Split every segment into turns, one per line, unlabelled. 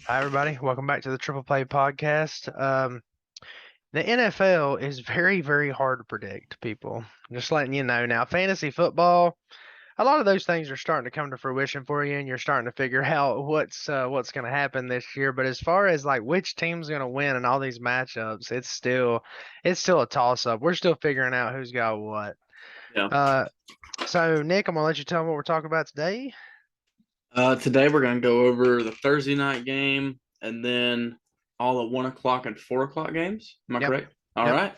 Hi, everybody. Welcome back to the Triple Play Podcast. The NFL is very, very hard to predict, people. Just letting you know now. Fantasy football, a lot of those things are starting to come to fruition for you, and you're starting to figure out what's going to happen this year. But as far as like which team's going to win and all these matchups, it's still a toss up. We're still figuring out who's got what.
Yeah.
Uh, so Nick, I'm gonna let you tell me what we're talking about today.
Today we're gonna go over the Thursday night game and then all the 1 o'clock and 4 o'clock games. Am I
Yep.
correct? All
Yep.
right.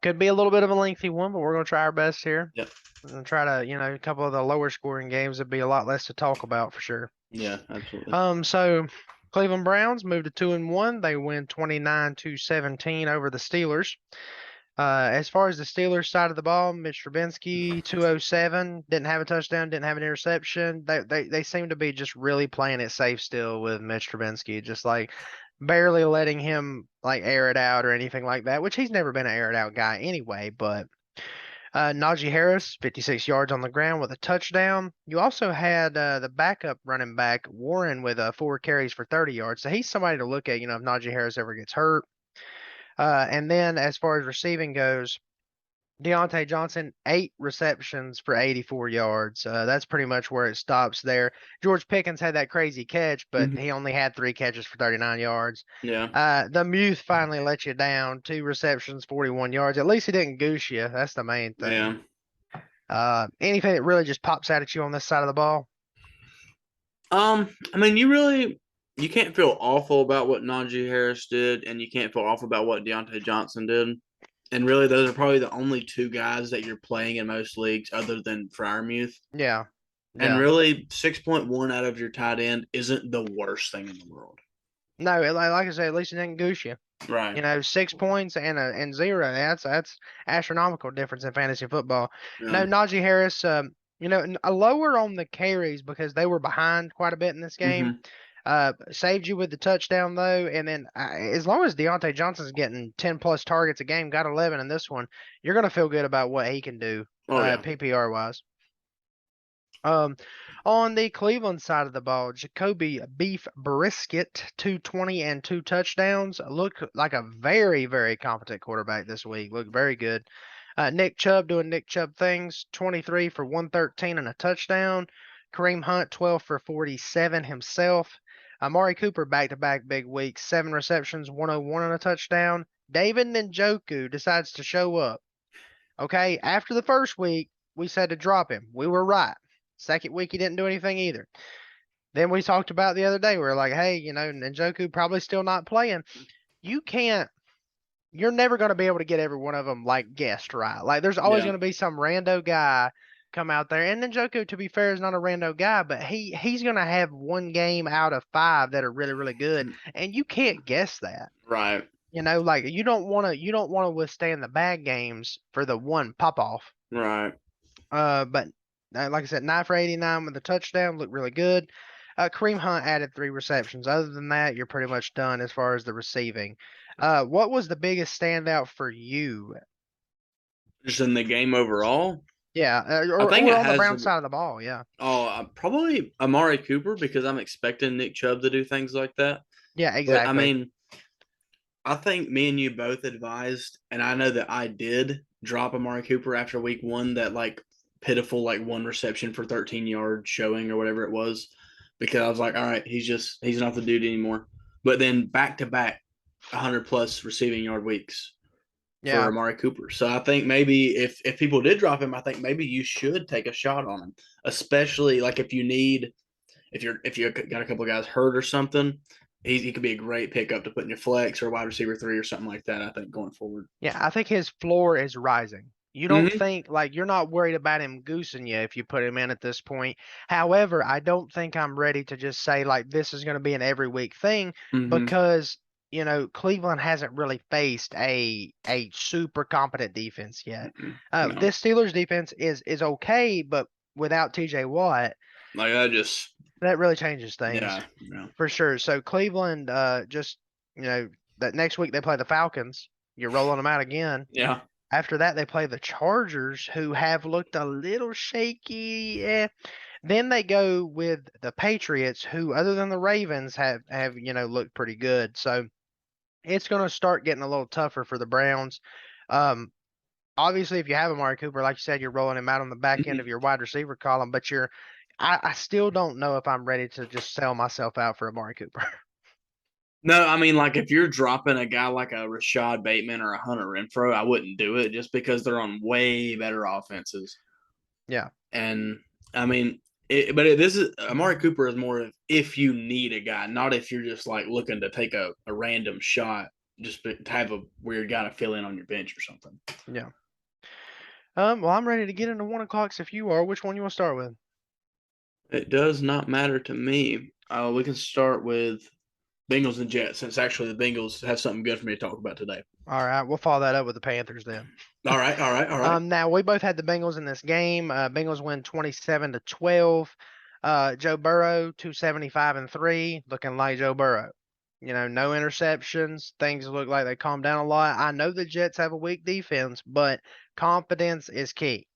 Could be a little bit of a lengthy one, but we're going to try our best here.
Yep.
And try to, a couple of the lower scoring games would be a lot less to talk about for sure.
Yeah, absolutely.
So Cleveland Browns moved to 2-1. They win 29-17 over the Steelers. As far as the Steelers side of the ball, Mitch Trubisky, 207, didn't have a touchdown, didn't have an interception. They seem to be just really playing it safe still with Mitch Trubisky, just like barely letting him like air it out or anything like that, which he's never been an air it out guy anyway, but Najee Harris, 56 yards on the ground with a touchdown. You also had the backup running back, Warren, with 4 carries for 30 yards. So he's somebody to look at, if Najee Harris ever gets hurt. And then as far as receiving goes, Deontay Johnson, 8 receptions for 84 yards. That's pretty much where it stops there. George Pickens had that crazy catch, but
Mhm.
he only had 3 catches for 39 yards.
Yeah.
The Muth finally let you down. 2 receptions, 41 yards. At least he didn't goose you. That's the main thing.
Yeah.
Anything that really just pops out at you on this side of the ball?
I mean, you can't feel awful about what Najee Harris did, and you can't feel awful about what Deontay Johnson did. And really, those are probably the only two guys that you're playing in most leagues, other than Fryermuth.
Yeah,
And
yeah.
really, 6.1 out of your tight end isn't the worst thing in the world.
No, like I said, at least it didn't goose you.
Right.
6 points and zero. That's astronomical difference in fantasy football.
Yeah.
No, Najee Harris, a lower on the carries because they were behind quite a bit in this game.
Mm-hmm.
Saved you with the touchdown though, and then as long as Deontay Johnson's getting 10 plus targets a game, got 11 in this one, you're gonna feel good about what he can do,
Oh yeah.
PPR wise. Um, on the Cleveland side of the ball, Jacoby Beef Brisket, 220 and 2 touchdowns. Looked like a very, very competent quarterback this week. Looked very good. Nick Chubb doing Nick Chubb things, 23 for 113 and a touchdown. Kareem Hunt, 12 for 47 himself. Amari Cooper, back-to-back big weeks, 7 receptions, 101 and a touchdown. David Njoku decides to show up. Okay, after the first week, we said to drop him. We were right. Second week, he didn't do anything either. Then we talked about the other day. We were like, hey, Njoku probably still not playing. You can't. You're never going to be able to get every one of them like guessed right. Like there's always
Yeah.
going to be some rando guy come out there. And Njoku, to be fair, is not a rando guy, but he's going to have one game out of 5 that are really really good, and you can't guess that.
Right.
Like you don't want to withstand the bad games for the one pop off.
Right.
But like I said, 9 for 89 with a touchdown, looked really good. Kareem Hunt added 3 receptions. Other than that, you're pretty much done as far as the receiving. What was the biggest standout for you?
Just in the game overall,
Yeah,
I
or,
think
or
it
on the
has
Brown
to.
side of the ball. Yeah,
Probably Amari Cooper because I'm expecting Nick Chubb to do things like that.
yeah,
But I
exactly.
mean, I think me and you both advised, and I know that I did drop Amari Cooper after week one, that like pitiful like 1 reception for 13 yards showing or whatever it was, because I was like, all right, he's not the dude anymore. But then back to back 100 plus receiving yard weeks for
Yeah,
Amari Cooper. So I think maybe if people did drop him, I think maybe you should take a shot on him, especially like if you got a couple of guys hurt or something. He could be a great pickup to put in your flex or wide receiver 3 or something like that. I think going forward.
yeah. I think his floor is rising. You don't
Mm-hmm.
think like you're not worried about him goosing you if you put him in at this point. However, I don't think I'm ready to just say like this is going to be an every week thing
Mm-hmm.
because Cleveland hasn't really faced a super competent defense yet.
No,
This Steelers defense is okay, but without TJ Watt,
like I just
that really changes things
yeah, yeah,
for sure. So Cleveland, just you know, that next week they play the Falcons. You're rolling them out again.
yeah.
After that, they play the Chargers, who have looked a little shaky. Then they go with the Patriots, who, other than the Ravens, have looked pretty good. So it's going to start getting a little tougher for the Browns. Um, Obviously, if you have Amari Cooper, like you said, you're rolling him out on the back end
Mhm.
of your wide receiver column, but I still don't know if I'm ready to just sell myself out for Amari Cooper.
No, I mean, like if you're dropping a guy like a Rashad Bateman or a Hunter Renfro, I wouldn't do it just because they're on way better offenses.
Yeah.
And I mean, this is Amari Cooper is more of if you need a guy, not if you're just like looking to take a random shot, just to have a weird guy to fill in on your bench or something.
Yeah. Well, I'm ready to get into 1 o'clocks if you are. Which one you want to start with?
It does not matter to me. We can start with Bengals and Jets, since actually the Bengals have something good for me to talk about today.
All right, we'll follow that up with the Panthers then.
All right, all right, all right.
Now we both had the Bengals in this game. Bengals win 27-12. Joe Burrow 275-3, looking like Joe Burrow. No interceptions. Things look like they calmed down a lot. I know the Jets have a weak defense, but confidence is key.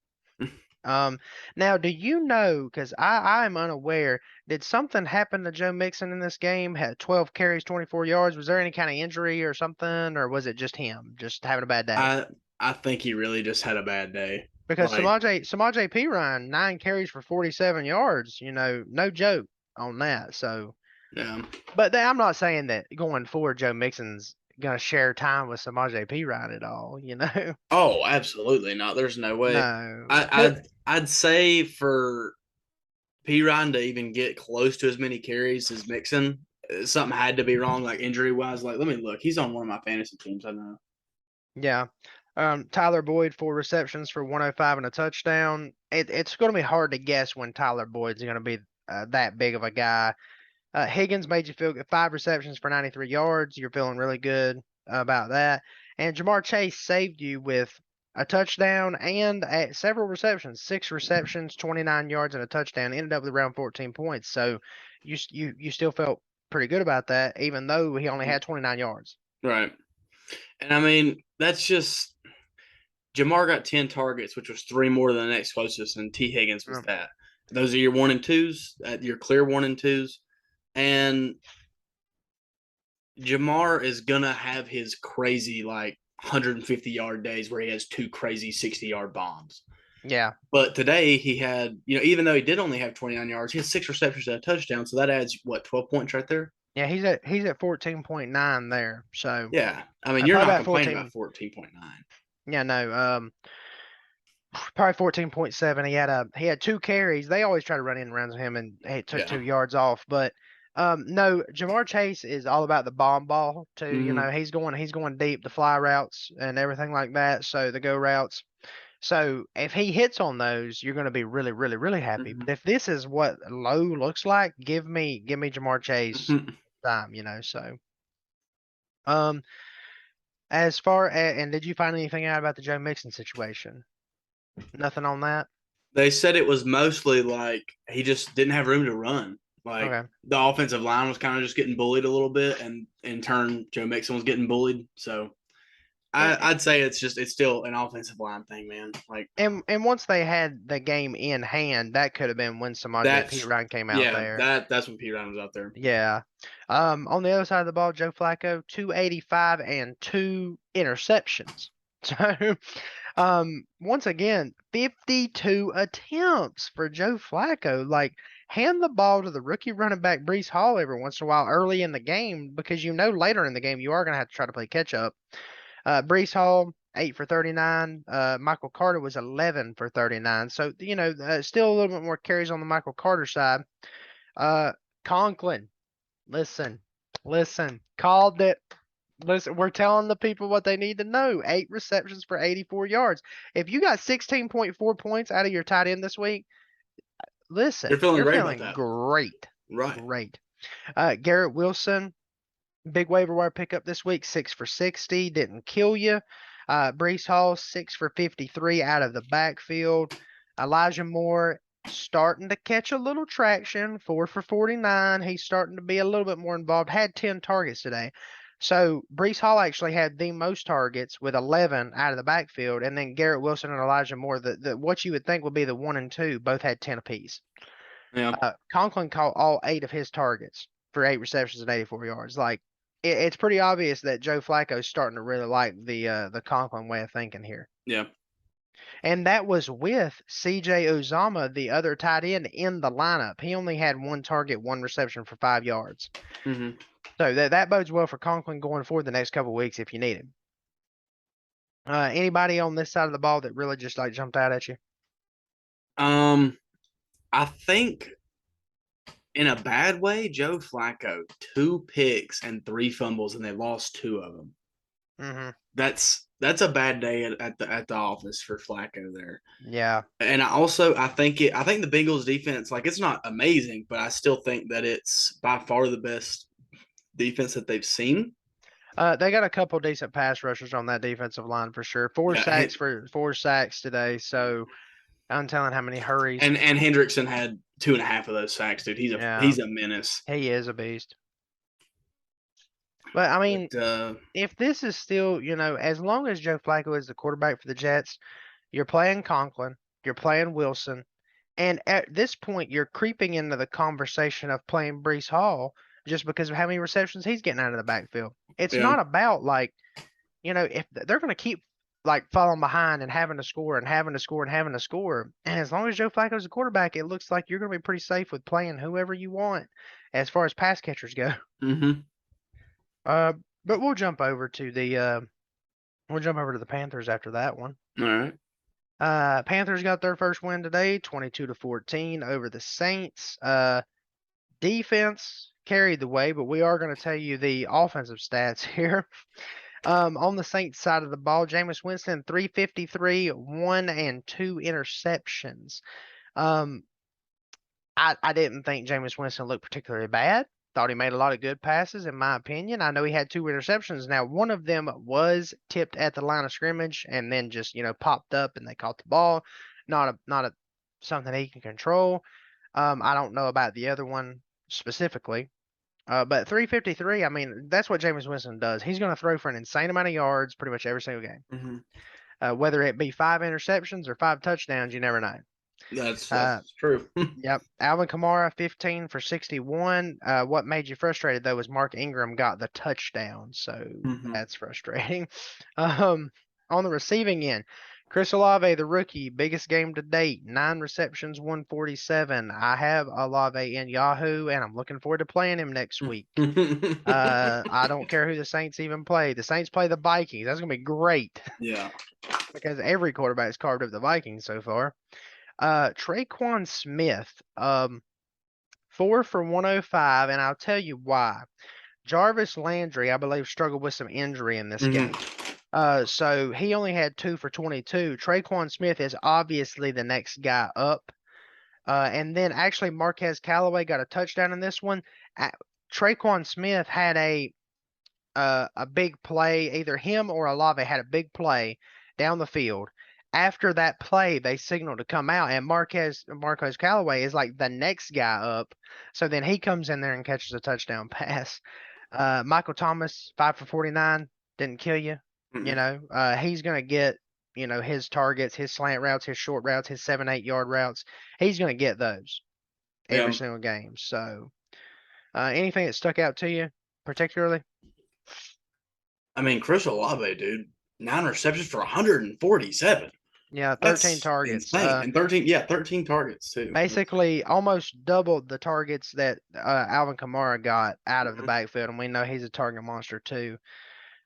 Now, do you know? Because I am unaware. Did something happen to Joe Mixon in this game? Had 12 carries, 24 yards. Was there any kind of injury or something, or was it just him just having a bad day?
I I think he really just had a bad day.
Because
Like,
Samaje Perine, 9 carries for 47 yards. No joke on that. So,
yeah.
but I'm not saying that going forward, Joe Mixon's gonna share time with Samaje Perine at all.
Oh, absolutely not. There's no way.
No.
I, I'd say for P Ryan to even get close to as many carries as Mixon, something had to be wrong, like injury wise. Like, let me look. He's on one of my fantasy teams. I know.
Yeah. Tyler Boyd, 4 receptions for 105 and a touchdown. It's going to be hard to guess when Tyler Boyd's going to be that big of a guy. Higgins made you feel good. 5 receptions for 93 yards. You're feeling really good about that. And Jamar Chase saved you with a touchdown and several receptions. 6 receptions, 29 yards, and a touchdown. Ended up with around 14 points. So you still felt pretty good about that, even though he only had 29 yards.
Right. And I mean, that's just Jamar got 10 targets, which was three more than the next closest, and T. Higgins was
Um,
that. Those are your 1 and 2s, your clear 1 and 2s. And Jamar is gonna have his crazy like 150-yard days where he has two crazy 60-yard bombs.
yeah.
But today he had, even though he did only have 29 yards, he had 6 receptions and a touchdown. So that adds what, 12 points right there?
Yeah, he's at 14.9 there. So
Yeah. I mean, you're
probably
not
about
complaining
14.
about 14.9.
Yeah, no. Probably 14.7. He had 2 carries. They always try to run in and around him, and he took
Yeah.
2 yards off. But no, Jamar Chase is all about the bomb ball too.
Mm-hmm.
He's going deep, the fly routes and everything like that. So the go routes. So if he hits on those, you're going to be really, really, really happy.
Mm-hmm.
But if this is what low looks like, give me Jamar Chase
Mm-hmm.
time. So um, as far as, and did you find anything out about the Joe Mixon situation? Nothing on that.
They said it was mostly like he just didn't have room to run. Like
Okay.
the offensive line was kind of just getting bullied a little bit, and in turn, Joe Mixon was getting bullied. So
And
I'd say it's still an offensive line thing, man. Like
and once they had the game in hand, that could have been when Samaje
that's
Perine came out
yeah,
there.
that's when P Ryan was out there.
Yeah. On the other side of the ball, Joe Flacco, 285 and 2 interceptions. So, once again, 52 attempts for Joe Flacco. Like, hand the ball to the rookie running back Brees Hall every once in a while early in the game because later in the game you are going to have to try to play catch up. Brees Hall, 8 for 39. Michael Carter was 11 for 39. So, still a little bit more carries on the Michael Carter side. Conklin, listen, called it. Listen, we're telling the people what they need to know. 8 receptions for 84 yards. If you got 16.4 points out of your tight end this week,
You're
listen,
feeling
you're
great about
feeling
that,
great.
right?
Great. Garrett Wilson, big waiver wire pickup this week, 6 for 60, didn't kill you. Brees Hall, 6 for 53 out of the backfield. Elijah Moore starting to catch a little traction, 4 for 49. He's starting to be a little bit more involved. Had 10 targets today. So Brees Hall actually had the most targets with 11 out of the backfield, and then Garrett Wilson and Elijah Moore, what you would think would be the 1 and 2, both had 10 apiece.
Yeah.
Conklin caught all 8 of his targets for 8 receptions and 84 yards. Like it's pretty obvious that Joe Flacco's starting to really like the Conklin way of thinking here.
Yeah.
And that was with CJ Uzama, the other tight end, in the lineup. He only had 1 target, 1 reception for 5 yards.
Hmm.
So that bodes well for Conklin going forward the next couple of weeks if you need him. Anybody on this side of the ball that really just like jumped out at you?
I think in a bad way, Joe Flacco, 2 picks and 3 fumbles, and they lost 2 of them.
Mm-hmm.
That's a bad day at the office for Flacco there.
Yeah.
And I think the Bengals defense, like, it's not amazing, but I still think that it's by far the best defense that they've seen.
They got a couple decent pass rushers on that defensive line for sure. 4
Yeah,
sacks today. So I'm telling how many hurries.
and Hendrickson had 2.5 of those sacks, dude.
Yeah,
He's a menace.
he is a beast. But I mean,
But,
if this is still, as long as Joe Flacco is the quarterback for the Jets, you're playing Conklin, you're playing Wilson, and at this point, you're creeping into the conversation of playing Brees Hall just because of how many receptions he's getting out of the backfield. It's
yeah.
not about like, if they're going to keep like falling behind and having to score and having to score and having to score, and as long as Joe Flacco's the quarterback, it looks like you're going to be pretty safe with playing whoever you want as far as pass catchers go.
Mm-hmm.
Uh, but we'll jump over to the Panthers after that one.
All right.
Panthers got their first win today, 22-14 over the Saints. Defense carried the way, but we are going to tell you the offensive stats here. On the Saints side of the ball, Jameis Winston, 353, 1 and 2 interceptions. I didn't think Jameis Winston looked particularly bad. Thought he made a lot of good passes, in my opinion. I know he had 2 interceptions. Now, one of them was tipped at the line of scrimmage and then just, popped up and they caught the ball. Not something he can control. I don't know about the other one specifically. But 353, I mean, that's what Jameis Winston does. He's going to throw for an insane amount of yards pretty much every single game.
Mm-hmm.
Whether it be 5 interceptions or 5 touchdowns, you never know.
That's
Uh,
true.
Yep. Alvin Kamara, 15 for 61. What made you frustrated, though, was Mark Ingram got the touchdown. So
Mm-hmm.
that's frustrating. On the receiving end, Chris Olave, the rookie, biggest game to date, 9 receptions, 147. I have Olave in Yahoo, and I'm looking forward to playing him next week. I don't care who the Saints even play. The Saints play the Vikings. That's going to be great
Yeah.
because every quarterback's carved up the Vikings so far. Traquan Smith, 4 for 105, and I'll tell you why. Jarvis Landry, I believe, struggled with some injury in this
Mm-hmm.
game. So he only had 2 for 22. Traquan Smith is obviously the next guy up. And then actually Marquez Callaway got a touchdown in this one. Traquan Smith had a big play. Either him or Olave had a big play down the field. After that play, they signaled to come out, and Marquez Callaway is like the next guy up. So then he comes in there and catches a touchdown pass. Michael Thomas, 5 for 49, didn't kill you.
Mm-hmm.
He's gonna get his targets, his slant routes, his short routes, his 7-8 yard routes. He's gonna get those every
Yeah.
single game. So, anything that stuck out to you particularly?
I mean, Chris Olave, dude, 9 receptions for 147.
Yeah, 13
That's
targets.
insane. And 13 targets too.
Basically almost doubled the targets that Alvin Kamara got out of the
Mm-hmm.
backfield, and we know he's a target monster too.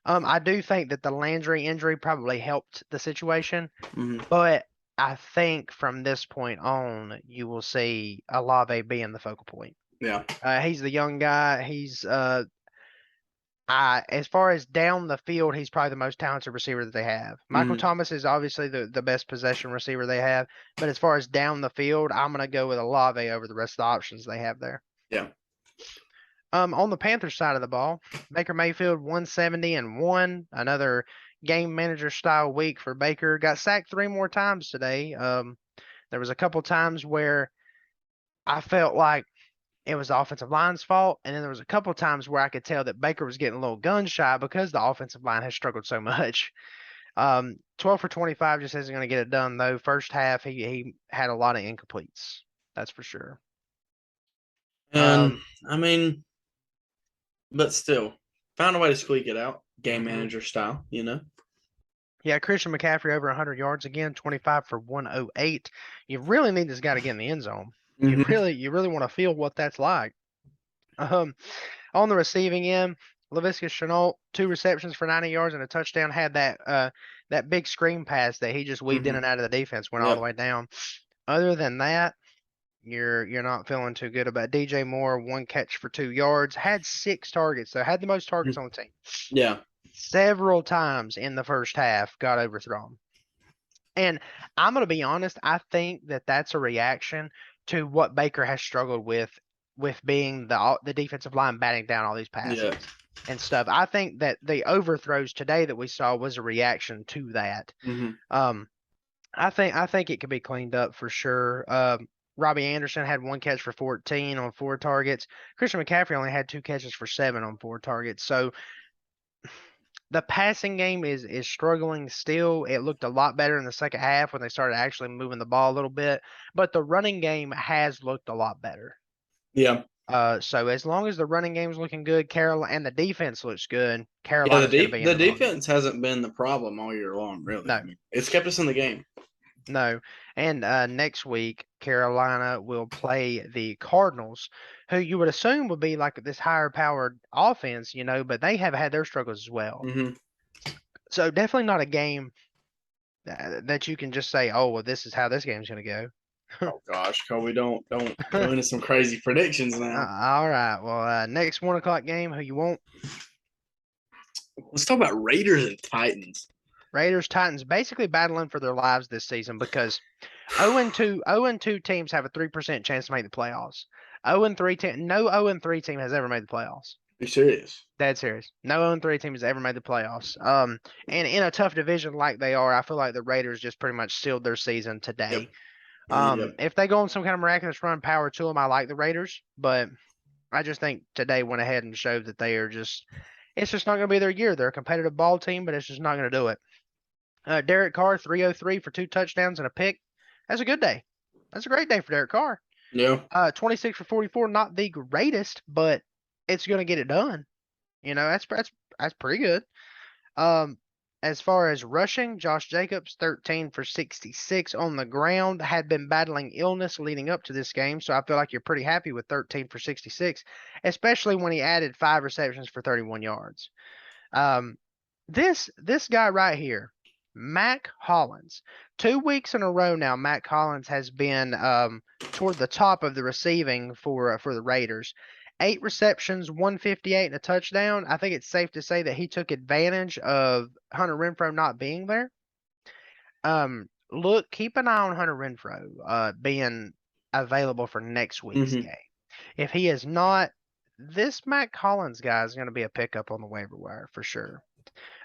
I do think that the Landry injury probably helped the situation,
Mm-hmm.
but I think from this point on, you will see Olave being the focal point.
Yeah.
He's the young guy. He's as far as down the field, he's probably the most talented receiver that they have. Michael
Mm-hmm.
Thomas is obviously the best possession receiver they have, but as far as down the field, I'm gonna go with Olave over the rest of the options they have there.
Yeah.
On the Panthers side of the ball, Baker Mayfield 170-1, another game manager style week for Baker. Got sacked 3 more times today. There was a couple times where I felt like it was the offensive line's fault, and then there was a couple times where I could tell that Baker was getting a little gun shy because the offensive line has struggled so much. 12 for 25 just isn't going to get it done though. First half he had a lot of incompletes. That's for sure.
And I mean, but still, found a way to squeak it out, game
Mhm.
manager style.
Yeah, Christian McCaffrey over 100 yards again, 25 for 108. You really need this guy to get in the end zone. You
Mhm.
really want to feel what that's like. Um, on the receiving end, Laviska Shenault, 2 receptions for 90 yards and a touchdown. Had that big screen pass that he just weaved in
Mhm.
and out of the defense, went all the
Yep.
way down. Other than that, you're not feeling too good about DJ Moore. 1 catch for 2 yards. Had 6 targets, so had the most targets
Mhm.
on the team.
Yeah.
Several times in the first half, got overthrown. And I'm going to be honest, I think that that's a reaction to what Baker has struggled with being the defensive line batting down all these
Yeah.
passes and stuff. I think that the overthrows today that we saw was a reaction to that.
Mhm.
Um, I think it could be cleaned up for sure. Robbie Anderson had 1 catch for 14 on 4 targets. Christian McCaffrey only had 2 catches for 7 on 4 targets. So the passing game is struggling still. It looked a lot better in the second half when they started actually moving the ball a little bit, but the running game has looked a lot better.
Yeah.
So as long as the running game's looking good, Carolina and the defense looks good,
Yeah. The
Carolina's going to be in
the
the ball game.
defense hasn't been the problem all year long, really.
No,
I mean, it's kept us in the game.
no. And next week, Carolina will play the Cardinals, who you would assume would be like this higher powered offense, but they have had their struggles as well.
Hmm.
So definitely not a game that you can just say, "Oh, well, this is how this game's going to go."
Oh gosh, Kobe, don't go into some crazy predictions now.
All right. Well, next 1 o'clock game, who you want?
Let's talk about Raiders and Titans.
Raiders, Titans, basically battling for their lives this season because 0-2 teams have a 3% chance to make the playoffs. 0-3 team, no 0-3 team has ever made the playoffs.
Be serious.
Dead serious. No 0-3 team has ever made the playoffs. And in a tough division like they are, I feel like the Raiders just pretty much sealed their season
Yep.
today.
Yep.
If they go on some kind of miraculous run, power to them. I like the Raiders, but I just think today went ahead and showed that they are just. It's just not going to be their year. They're a competitive ball team, but it's just not going to do it. Derek Carr, 303 for 2 touchdowns and a pick. That's a good day. That's a great day for Derek Carr.
Yeah.
26 for 44, not the greatest, but it's going to get it done. That's pretty good. Um, as far as rushing, Josh Jacobs, 13 for 66 on the ground, had been battling illness leading up to this game, so I feel like you're pretty happy with 13 for 66, especially when he added 5 receptions for 31 yards. This guy right here, Mac Hollins, 2 weeks in a row now, Mac Hollins has been toward the top of the receiving for the Raiders. 8 receptions, 158 and a touchdown. I think it's safe to say that he took advantage of Hunter Renfrow not being there. Look, keep an eye on Hunter Renfrow being available for next week's
Hmm.
game. If he is not, this Mac Hollins guy is going to be a pickup on the waiver wire for sure.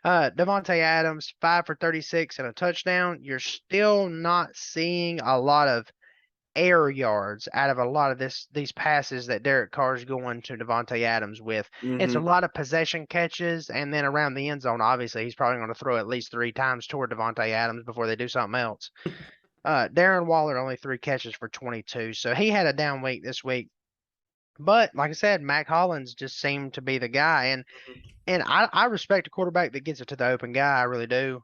Devontae Adams, 5 for 36 and a touchdown. You're still not seeing a lot of air yards out of a lot of these passes that Derek Carr's going to Devontae Adams with. It's a
Hmm.
lot of possession catches, and then around the end zone, obviously, he's probably going to throw at least 3 times toward Devontae Adams before they do something else. Darren Waller, only 3 catches for 22, so he had a down week this week. But like I said, Mac Hollins just seemed to be the guy, and I respect a quarterback that gets it to the open guy. I really do.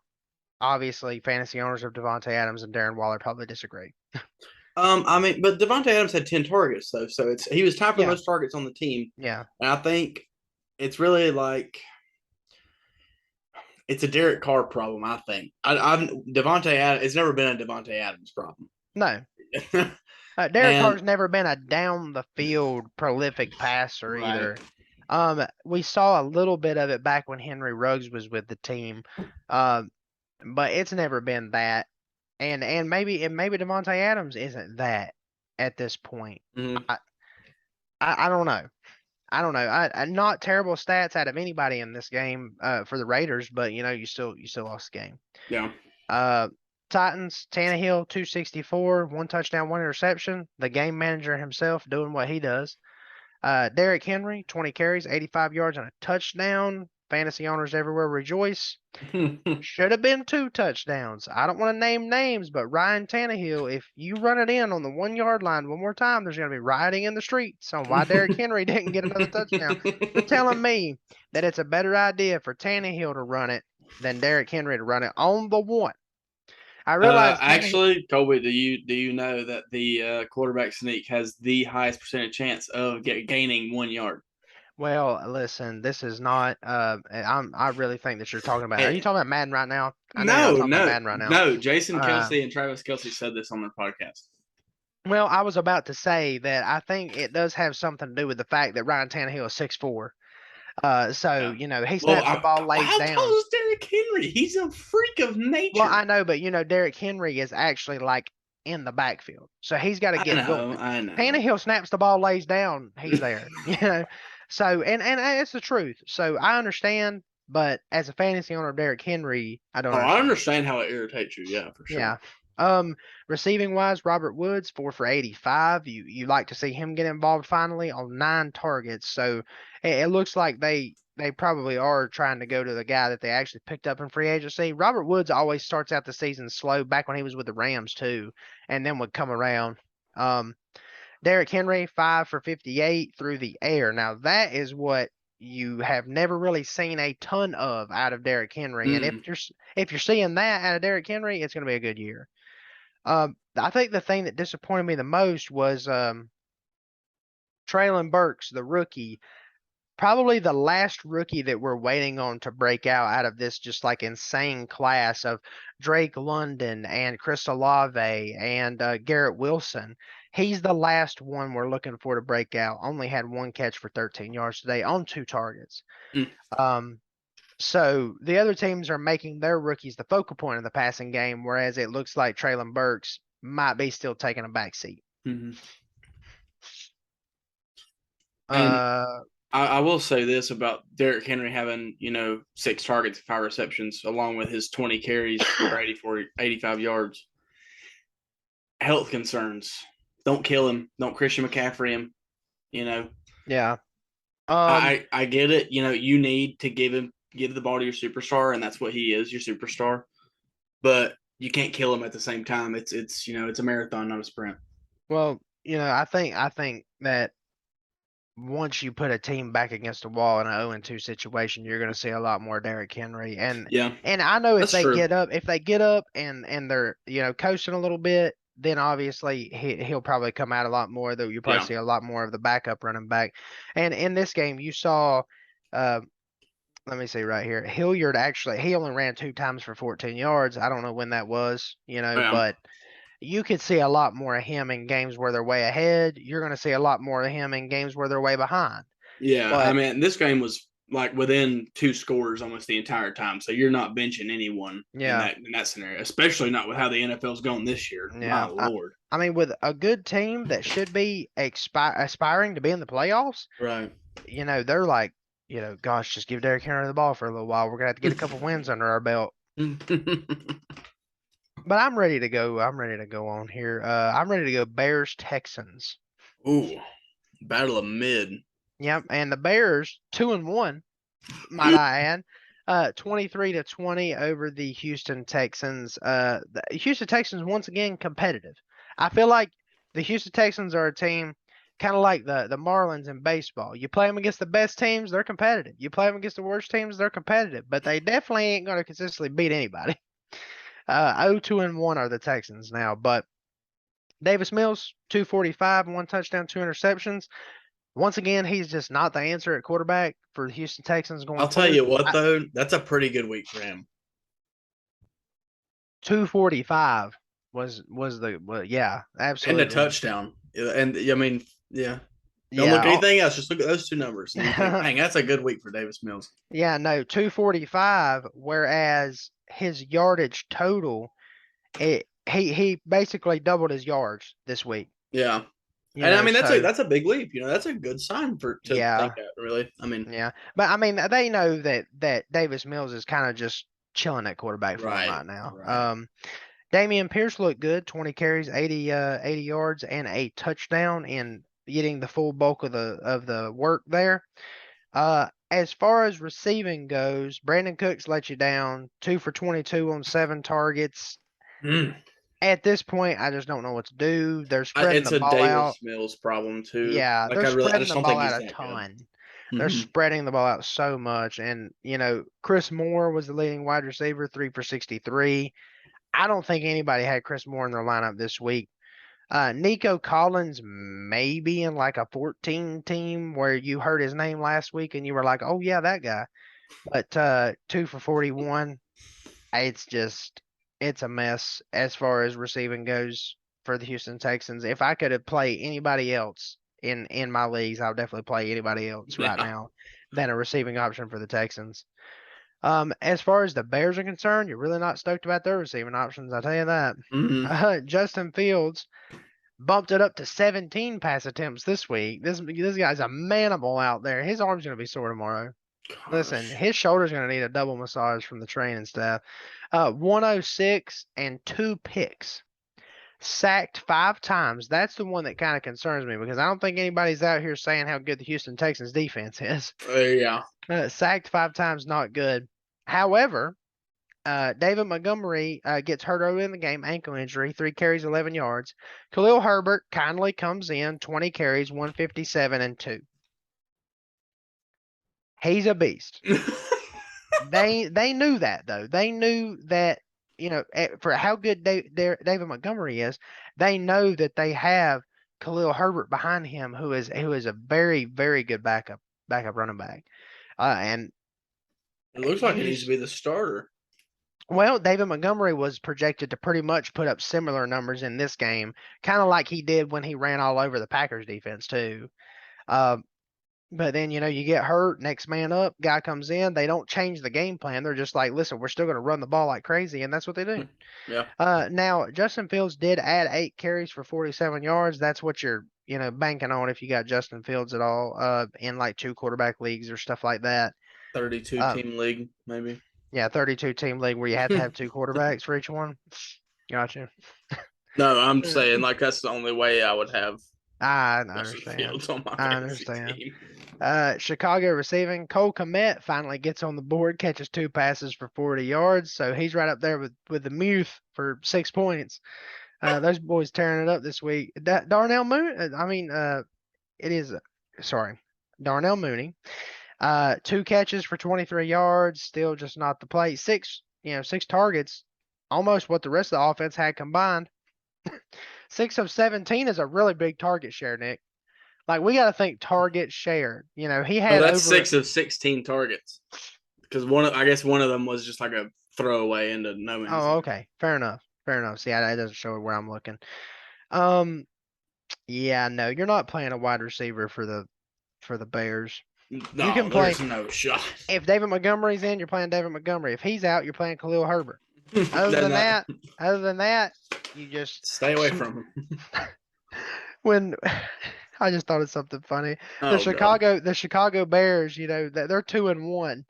Obviously, fantasy owners of Devontae Adams and Darren Waller probably disagree.
I mean, but Devontae Adams had 10 targets though, so he was tied for the
Yeah,
most targets on the team,
yeah.
and I think it's really like it's a Derek Carr problem. I think I've Devontae Adams. It's never been a Devontae Adams problem.
No, Derek
And
Carr's never been a down the field prolific passer
right.
either. We saw a little bit of it back when Henry Ruggs was with the team, um, but it's never been that. And maybe Devontae Adams isn't that at this point.
Mhm.
I I don't know. I don't know. I not terrible stats out of anybody in this game for the Raiders, but you still lost the game.
Yeah.
Uh, Titans, Tannehill, 264, 1 touchdown, 1 interception. The game manager himself doing what he does. Derrick Henry, 20 carries, 85 yards, and a touchdown. Fantasy owners everywhere rejoice. Should have been 2 touchdowns. I don't want to name names, but Ryan Tannehill, if you run it in on the 1 yard line one more time, there's going to be rioting in the streets on why Derrick Henry didn't get another touchdown. You're telling me that it's a better idea for Tannehill to run it than Derrick Henry to run it on the 1. I realize
Actually, Colby, do you know that the quarterback sneak has the highest percentage chance of gaining 1 yard?
Well, listen, this is not. I really think that you're talking about. Are you
Hey,
talking about Madden right now? I know you're not
no,
talking about
no,
Madden right now.
no. Jason
Uh,
Kelsey and Travis Kelsey said this on their podcast.
well, I was about to say that I think it does have something to do with the fact that Ryan Tannehill is 6'4". So
Yeah.
he
Well,
snaps the ball, lays
how tall
down.
is Derrick Henry? He's a freak of
Well,
nature.
I know, but Derrick Henry is actually like in the backfield, so he's got to get going.
I know.
Tannehill snaps the ball, lays down, he's there. So and it's the truth. So I understand, but as a fantasy owner of Derrick Henry, I don't
Oh, I
understand.
understand how it irritates you. Yeah, for sure.
Yeah. Receiving wise, Robert Woods 4 for 85. You like to see him get involved finally on 9 targets. So it looks like they probably are trying to go to the guy that they actually picked up in free agency. Robert Woods always starts out the season slow back when he was with the Rams too, and then would come around. Derrick Henry 5 for 58 through the air. Now that is what you have never really seen a ton of out of Derrick Henry. And
Mm.
if you're seeing that out of Derrick Henry, it's going to be a good year. I think the thing that disappointed me the most was Traylon Burks, the rookie, probably the last rookie that we're waiting on to break out of this just like insane class of Drake London and Chris Olave and Garrett Wilson. He's the last one we're looking for to break out. Only had 1 catch for 13 yards today on 2 targets.
Mm.
So the other teams are making their rookies the focal point of the passing game, whereas it looks like Traylon Burks might be still taking a back seat.
Mm-hmm. And I will say this about Derrick Henry having, 6 targets, 5 receptions, along with his 20 carries for 85 yards. Health concerns. Don't kill him. Don't Christian McCaffrey him.
Yeah.
I get it. You need to give the ball to your superstar, and that's what he is, your superstar. But you can't kill him at the same time. It's a marathon, not a sprint.
Well, I think that once you put a team back against the wall in an 0-2 situation, you're going to see a lot more Derrick Henry. And
Yeah,
I know if
that's
they
true.
get up and they're coasting a little bit, then obviously he'll probably come out a lot more. Though you probably see a lot more of the backup running back. And in this game, you saw, let me see right here, Hilliard he only ran 2 times for 14 yards. I don't know when that was, but you could see a lot more of him in games where they're way ahead. You're going to see a lot more of him in games where they're way behind.
Yeah,
But
I mean, this game was like within 2 scores almost the entire time, so you're not benching anyone in that scenario, especially not with how the NFL's going this year.
Yeah,
My lord!
I mean, with a good team that should be aspiring to be in the playoffs,
Right?
they're like, gosh, just give Derrick Henry the ball for a little while. We're gonna have to get a couple wins under our belt. But I'm ready to go. I'm ready to go on here. I'm ready to go Bears Texans.
Ooh, battle of mid.
Yep, and the Bears 2-1, might I add. 23-20 over the Houston Texans. The Houston Texans once again competitive. I feel like the Houston Texans are a team kind of like the Marlins in baseball. You play them against the best teams, they're competitive. You play them against the worst teams, they're competitive. But they definitely ain't going to consistently beat anybody. 0-2-1 are the Texans now. But Davis Mills, 245, 1 touchdown, 2 interceptions. Once again, he's just not the answer at quarterback for the Houston Texans going
I'll tell
forward.
you what, though, that's a pretty good week for him.
245 was yeah, absolutely.
And a touchdown. And I mean, yeah. Don't look at anything else. Just look at those 2 numbers. And you think, dang, that's a good week for Davis Mills.
Yeah, no, 245. Whereas his yardage total, he basically doubled his yards this week.
Yeah. And I mean, that's a big leap. That's a good sign to think that, really. I mean,
yeah, but I mean, they know that Davis Mills is kind of just chilling at quarterback for him right now.
Right.
Damian Pierce looked good, 20 carries, 80 yards, and a touchdown in getting the full bulk of the work there. as far as receiving goes, Brandon Cooks let you down. 2 for 22 on 7 targets.
Mm.
At this point, I just don't know what to do. They're spreading the
It's a
ball out.
Davis Mills problem too.
Yeah,
Like
they're
I
spreading
just
the
don't
ball
think
out
he's
a
that good.
ton. They're
Mhm.
spreading the ball out so much. And, Chris Moore was the leading wide receiver, 3 for 63. I don't think anybody had Chris Moore in their lineup this week. Nico Collins may be in like a 14 team where you heard his name last week and you were like, oh, yeah, that guy. But 2 for 41, it's a mess as far as receiving goes for the Houston Texans. If I could have played anybody else in my leagues, I would definitely play anybody else right
Yeah.
now than a receiving option for the Texans. As far as the Bears are concerned, you're really not stoked about their receiving options, I'll tell you that.
Mhm.
Justin Fields bumped it up to 17 pass attempts this week. This guy's a manimal out there. His arm's gonna be sore tomorrow. Listen,
Gosh.
his shoulder's gonna need a double massage from the training staff. 106 and 2 picks. Sacked 5 times. That's the one that kind of concerns me because I don't think anybody's out here saying how good the Houston Texans defense is.
Yeah.
Sacked 5 times, not good. However, David Montgomery gets hurt early in the game, ankle injury, 3 carries, 11 yards. Khalil Herbert kindly comes in, 20 carries, 157 and 2. He's a beast. They knew that though. They knew that for how good David Montgomery is, they know that they have Khalil Herbert behind him, who is a very very good backup running back. And
It looks like
you
it needs to
just
be the starter.
well, David Montgomery was projected to pretty much put up similar numbers in this game, kind of like he did when he ran all over the Packers defense too. Uh, But then, you get hurt, next man up, guy comes in. They don't change the game plan. They're just like, listen, we're still going to run the ball like crazy, and that's what they do.
Yeah.
Now, Justin Fields did add 8 carries for 47 yards. That's what you're, banking on if you got Justin Fields at all in like 2 quarterback leagues or stuff like that.
32
Um,
team league, maybe.
yeah, 32 team league where you have to have 2 quarterbacks for each one. Gotcha.
No, I'm saying like that's the only way I would have
I
Justin
understand.
Fields on my
I
fantasy
understand.
team.
Chicago receiving Cole Kmet finally gets on the board, catches 2 passes for 40 yards, so he's right up there with the Muth for 6 points. Those boys tearing it up this week. Darnell Moon, it is sorry, Darnell Mooney. 2 catches for 23 yards, still just not the play. 6 targets, almost what the rest of the offense had combined. 6 of 17 is a really big target share, Nick. Like we got to think target share. He
Oh,
had
that's
over
6 of 16 targets. Because I guess one of them was just like a throwaway into no man's
Oh,
land.
okay. Fair enough. Fair enough. See, that doesn't show where I'm looking. Um, yeah, no, you're not playing a wide receiver for the Bears. You
No,
can play
there's no shot.
if David Montgomery's in, you're playing David Montgomery. If he's out, you're playing Khalil Herbert. Other
Then
than that, other than that, you just
stay away from him.
when I just thought of something funny.
Oh god.
The Chicago Bears, they're 2-1.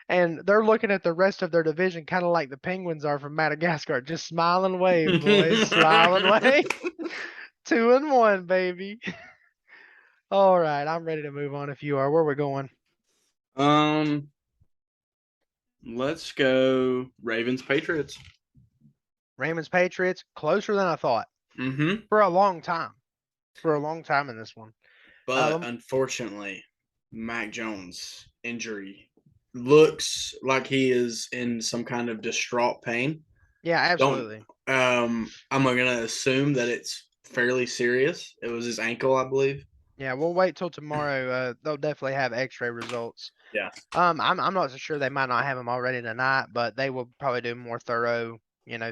And they're looking at the rest of their division kind of like the Penguins are from Madagascar. Just smile and wave, boys. Smile and wave. 2-1, baby. All right, I'm ready to move on if you are. Where we going?
um, let's go Ravens Patriots.
Ravens Patriots, closer than I thought
Mm-hmm.
for a long time. For a long time in this one.
But unfortunately, Mac Jones injury looks like he is in some kind of distraught pain.
Yeah, absolutely.
I'm gonna assume that it's fairly serious. It was his ankle, I believe.
Yeah, we'll wait till tomorrow. They'll definitely have X-ray results.
Yeah.
I'm not so sure they might not have them already tonight, but they will probably do more thorough,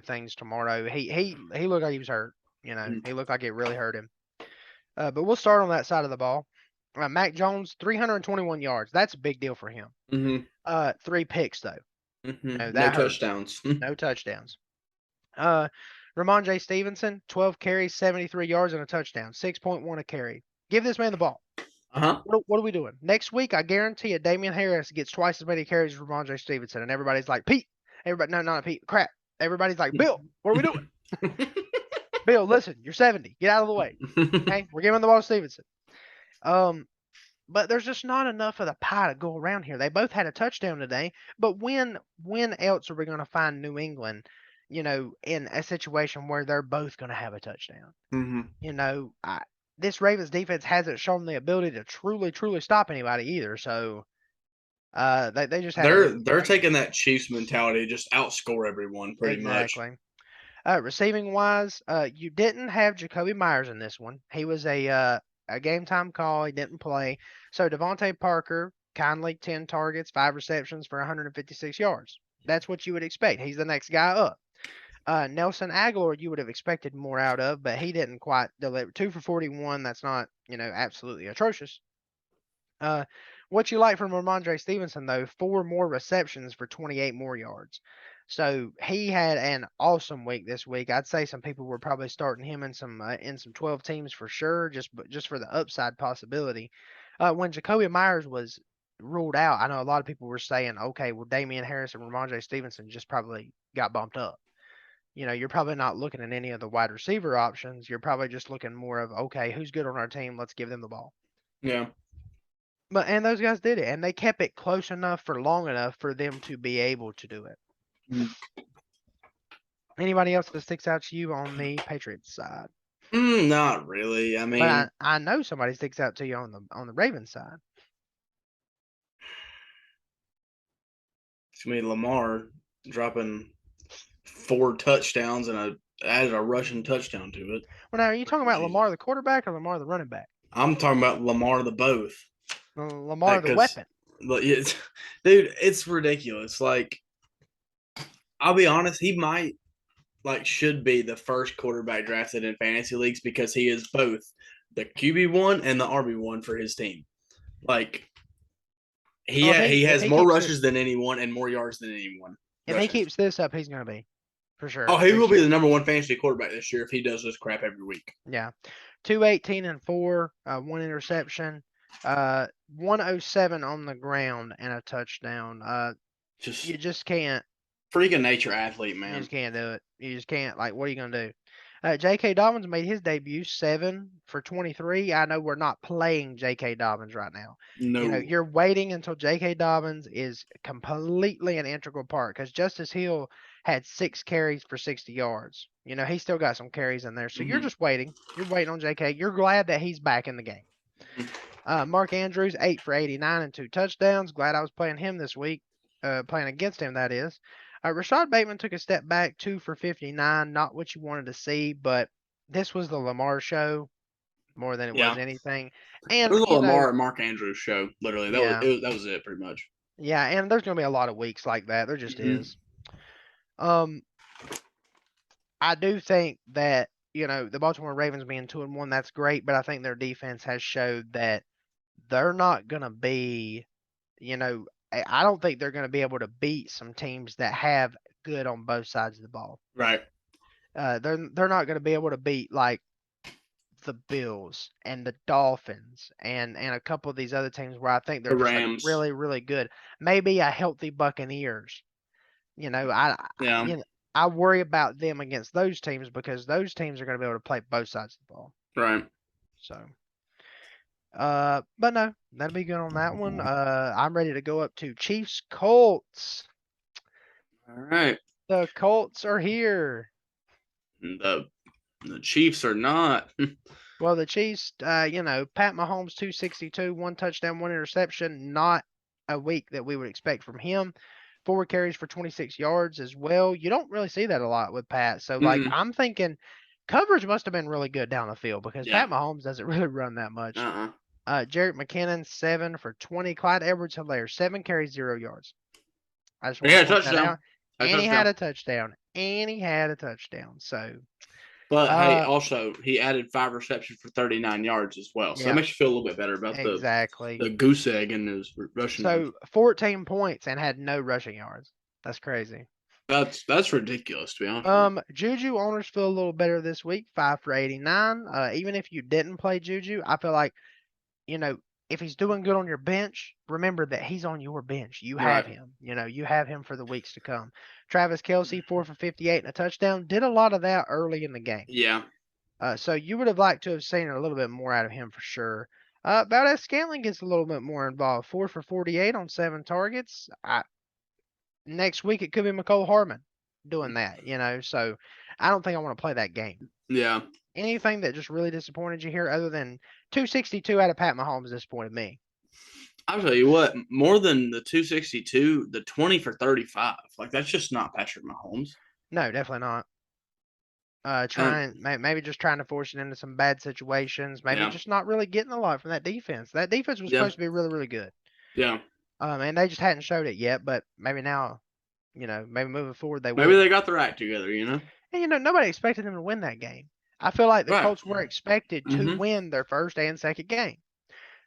things tomorrow. He looked like he was hurt. He looked like it really hurt him. But we'll start on that side of the ball. Mac Jones, 321 yards. That's a big deal for him.
Mm-hmm.
3 picks though.
Mm-hmm.
No,
No
that hurt.
touchdowns.
No touchdowns. Ramondre Stevenson, 12 carries, 73 yards and a touchdown. 6.1 a carry. Give this man the ball.
Uh-huh.
What are we doing? Next week, I guarantee you, Damian Harris gets twice as many carries as Ramondre Stevenson, and everybody's like, Pete. Everybody, no, not Pete. Crap. Everybody's like, Bill, what are we doing? Bill, listen, you're 70. Get out of the way. Okay, we're giving the ball to Stevenson. but there's just not enough of the pie to go around here. They both had a touchdown today, but when else are we going to find New England, in a situation where they're both going to have a touchdown?
Mm-hmm.
This Ravens defense hasn't shown the ability to truly, truly stop anybody either. So they just haven't been
They're
great.
taking that Chiefs mentality, just outscore everyone pretty much.
Exactly. Receiving wise, you didn't have Jacoby Myers in this one. He was a game time call. He didn't play. So Devontae Parker, kindly 10 targets, 5 receptions for 156 yards. That's what you would expect. He's the next guy up. Nelson Aguilar, you would have expected more out of, but he didn't quite deliver. 2 for 41. That's not, absolutely atrocious. What you like from Ramondre Stevenson, though, 4 more receptions for 28 more yards. So he had an awesome week this week. I'd say some people were probably starting him in some 12 teams for sure, just for the upside possibility. When Jacoby Myers was ruled out, I know a lot of people were saying, okay, well, Damian Harris and Ramondre Stevenson just probably got bumped up. You're probably not looking at any of the wide receiver options. You're probably just looking more of, okay, who's good on our team? Let's give them the ball.
Yeah.
And those guys did it, and they kept it close enough for long enough for them to be able to do it.
Mm.
Anybody else that sticks out to you on the Patriots side?
Not really. I mean,
But I know somebody sticks out to you on the Ravens side.
it's gonna be Lamar dropping 4 touchdowns and added a rushing touchdown to it.
Well, now are you talking about
Jesus.
Lamar the quarterback or Lamar the running back?
I'm talking about Lamar the both.
Lamar the weapon.
Dude, it's ridiculous. Like, I'll be honest, he might should be the first quarterback drafted in fantasy leagues because he is both the QB1 and the RB1 for his team. Like, he has more rushes than anyone and more yards than anyone.
If he keeps this up, he's going to be for sure.
Oh, he will be the number 1 fantasy quarterback this year if he does this crap every week.
Yeah, 218 and 4, 1 interception, 107 on the ground and a touchdown. You just can't.
Freaking nature athlete, man.
You just can't do it. You just can't. Like, what are you going to do? J.K. Dobbins made his debut, 7 for 23. I know we're not playing J.K. Dobbins right now.
No.
You're waiting until J.K. Dobbins is completely an integral part because Justice Hill had 6 carries for 60 yards. He still got some carries in there. So you're just waiting. You're waiting on J.K. You're glad that he's back in the game. Mark Andrews, 8 for 89 and 2 touchdowns. Glad I was playing him this week. Playing against him, that is. Rashad Bateman took a step back, 2 for 59. Not what you wanted to see, but this was the Lamar show more than it was anything. And
it was a Lamar and Mark Andrews show, literally. That was it, pretty much.
Yeah, and there's going to be a lot of weeks like that. There just is. I do think that, the Baltimore Ravens being 2-1, that's great, but I think their defense has showed that they're not going to be, I don't think they're going to be able to beat some teams that have good on both sides of the ball.
Right.
They're not going to be able to beat like the Bills and the Dolphins and a couple of these other teams where I think they're just like really, really good. Maybe a healthy Buccaneers. I worry about them against those teams because those teams are going to be able to play both sides of the ball.
Right.
So. But no, that'll be good on that one. I'm ready to go up to Chiefs Colts.
All right.
The Colts are here.
The Chiefs are not.
Well, the Chiefs, Pat Mahomes, 262, 1 touchdown, 1 interception. Not a week that we would expect from him. 4 carries for 26 yards as well. You don't really see that a lot with Pat. So, I'm thinking coverage must have been really good down the field because Pat Mahomes doesn't really run that much. Jerick McKinnon, 7 for 20. Clyde Edwards-Helaire, 7 carries, 0 yards. I just want to point that out. And he had a touchdown. So.
But hey, also he added 5 receptions for 39 yards as well. So that makes you feel a little bit better about the goose egg in his rushing.
So 14 points and had no rushing yards. That's crazy.
That's ridiculous, to be honest.
Juju owners feel a little better this week, 5 for 89. Even if you didn't play Juju, I feel like, if he's doing good on your bench, remember that he's on your bench. You have him. You have him for the weeks to come. Travis Kelce, 4 for 58 and a touchdown. Did a lot of that early in the game.
Yeah.
So you would have liked to have seen a little bit more out of him for sure. Valdez Scantling gets a little bit more involved. 4 for 48 on 7 targets. Next week it could be McCole Hardman doing that, so I don't think I want to play that game.
Yeah.
Anything that just really disappointed you here other than 262 out of Pat Mahomes disappointed me?
I'll tell you what, more than the 262, the 20 for 35. Like, that's just not Patrick Mahomes.
No, definitely not. Maybe just trying to force it into some bad situations. Maybe just not really getting a lot from that defense. That defense was supposed to be really, really good.
Yeah.
And they just hadn't showed it yet. But maybe now, maybe moving forward they
Maybe
will.
they got their act together,
And nobody expected them to win that game. I feel like the
Right.
Colts were expected to
Mhm.
win their first and second game.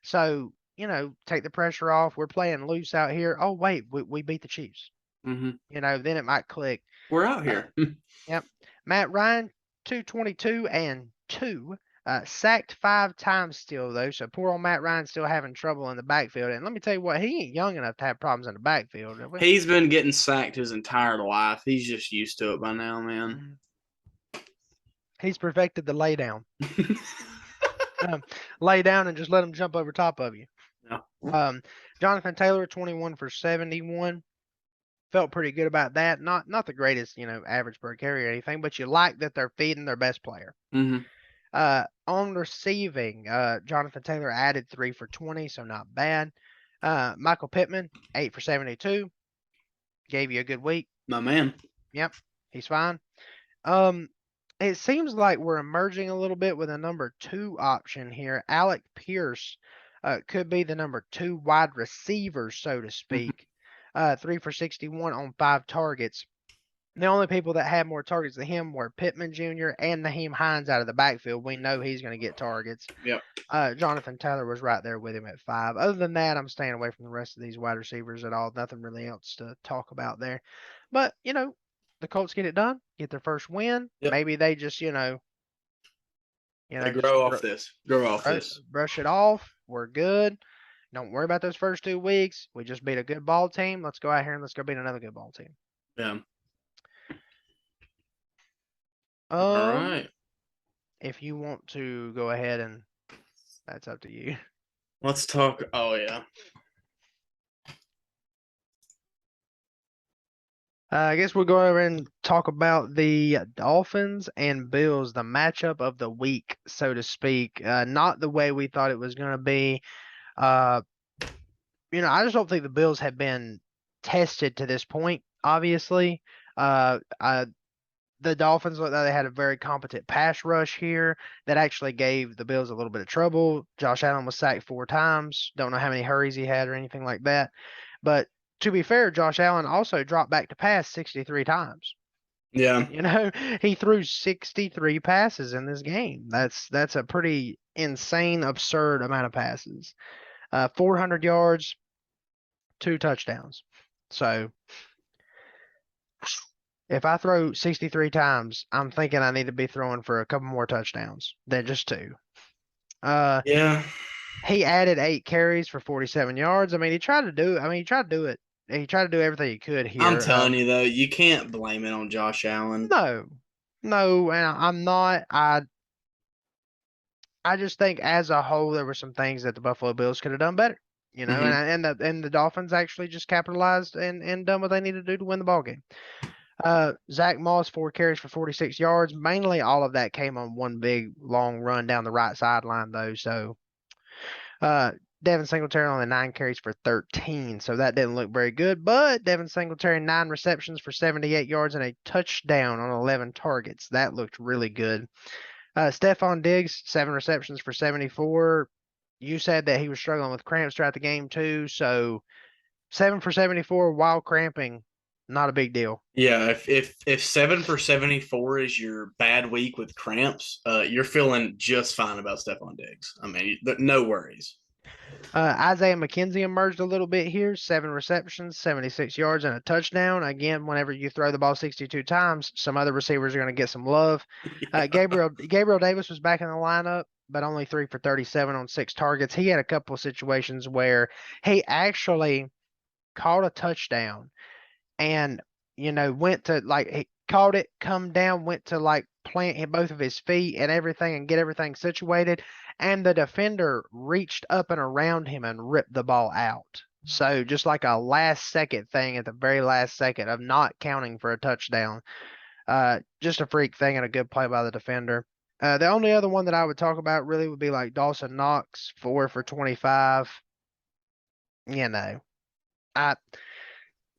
So, take the pressure off. We're playing loose out here. Oh, wait, we beat the Chiefs.
Mhm.
Then it might click.
We're out here.
Yep. Matt Ryan, 222 and 2. Sacked 5 times still, though. So poor old Matt Ryan still having trouble in the backfield. And let me tell you what, he ain't young enough to have problems in the backfield.
He's been getting sacked his entire life. He's just used to it by now, man.
He's perfected the lay down. Lay down and just let him jump over top of you.
Yeah.
Jonathan Taylor, 21 for 71. Felt pretty good about that. Not the greatest, average per carry or anything, but you like that they're feeding their best player.
Mhm.
On receiving, Jonathan Taylor added 3 for 20, so not bad. Michael Pittman, 8 for 72. Gave you a good week.
My man.
Yep, he's fine. It seems like we're emerging a little bit with a number 2 option here. Alec Pierce could be the number 2 wide receiver, so to speak. 3 for 61 on 5 targets. The only people that had more targets than him were Pittman Jr. and Naheem Hines out of the backfield. We know he's going to get targets.
Yep.
Jonathan Taylor was right there with him at 5. Other than that, I'm staying away from the rest of these wide receivers at all. Nothing really else to talk about there. But, the Colts get it done, get their first win.
Yep.
Maybe they just,
they grow off this.
Brush it off. We're good. Don't worry about those first 2 weeks. We just beat a good ball team. Let's go out here and let's go beat another good ball team.
Yeah. All right.
If you want to go ahead and that's up to you.
Let's talk. Oh, yeah.
I guess we'll go over and talk about the Dolphins and Bills, the matchup of the week, so to speak. Not the way we thought it was going to be. I just don't think the Bills have been tested to this point, obviously. The Dolphins looked like they had a very competent pass rush here that actually gave the Bills a little bit of trouble. Josh Allen was sacked 4 times. Don't know how many hurries he had or anything like that. But to be fair, Josh Allen also dropped back to pass 63 times.
Yeah.
He threw 63 passes in this game. That's a pretty insane, absurd amount of passes. 400 yards, 2 touchdowns. So if I throw 63 times, I'm thinking I need to be throwing for a couple more touchdowns than just 2.
Yeah.
He added 8 carries for 47 yards. He tried to do it. He tried to do it. He tried to do everything he could here.
I'm telling you, though, you can't blame it on Josh Allen.
No, and I'm not. I just think as a whole, there were some things that the Buffalo Bills could have done better. And the Dolphins actually just capitalized and done what they needed to do to win the ball game. Zach Moss, 4 carries for 46 yards. Mainly all of that came on one big long run down the right sideline, though. So Devin Singletary only 9 carries for 13. So that didn't look very good. But Devin Singletary, 9 receptions for 78 yards and a touchdown on 11 targets. That looked really good. Stephon Diggs, 7 receptions for 74. You said that he was struggling with cramps throughout the game, too. So 7 for 74 while cramping. Not a big deal.
Yeah, if 7 for 74 is your bad week with cramps, you're feeling just fine about Stephon Diggs. No worries.
Isaiah McKenzie emerged a little bit here. 7 receptions, 76 yards, and a touchdown. Again, whenever you throw the ball 62 times, some other receivers are going to get some love. Yeah. Gabriel Davis was back in the lineup, but only 3 for 37 on 6 targets. He had a couple of situations where he actually caught a touchdown and, went to he caught it, come down, went to plant both of his feet and everything and get everything situated. and the defender reached up and around him and ripped the ball out. So just like a last second thing at the very last second of not counting for a touchdown. Just a freak thing and a good play by the defender. The only other one that I would talk about really would be like Dawson Knox, 4 for 25. You know, I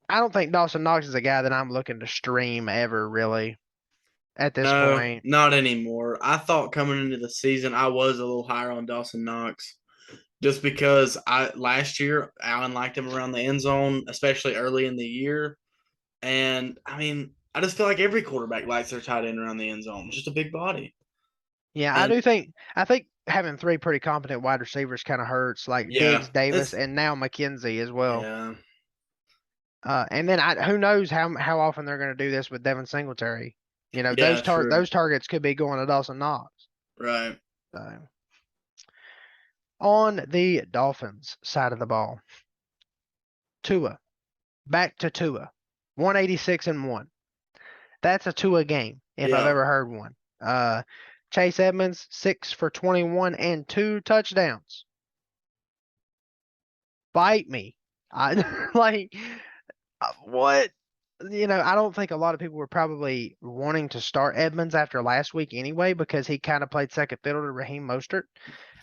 I don't think Dawson Knox is a guy that I'm looking to stream ever really at this
No,
point.
not anymore. I thought coming into the season I was a little higher on Dawson Knox just because I last year Allen liked him around the end zone, especially early in the year. And I mean, I just feel like every quarterback likes their tight end around the end zone. It's just a big body.
Yeah,
And
I think having three pretty competent wide receivers kind of hurts, like
yeah,
Diggs, Davis,
it's
and now McKenzie as well.
yeah.
And then who knows how often they're going to do this with Devin Singletary. You know,
Yeah, true.
those targets could be going to Dawson Knox.
Right.
So on the Dolphins side of the ball, Tua, back to Tua, 186 and 1. That's a Tua game if I've
Yeah.
ever heard one. Chase Edmonds, 6 for 21 and 2 touchdowns. Bite me. I like what? You know, I don't think a lot of people were probably wanting to start Edmonds after last week anyway because he kind of played second fiddle to Raheem Mostert.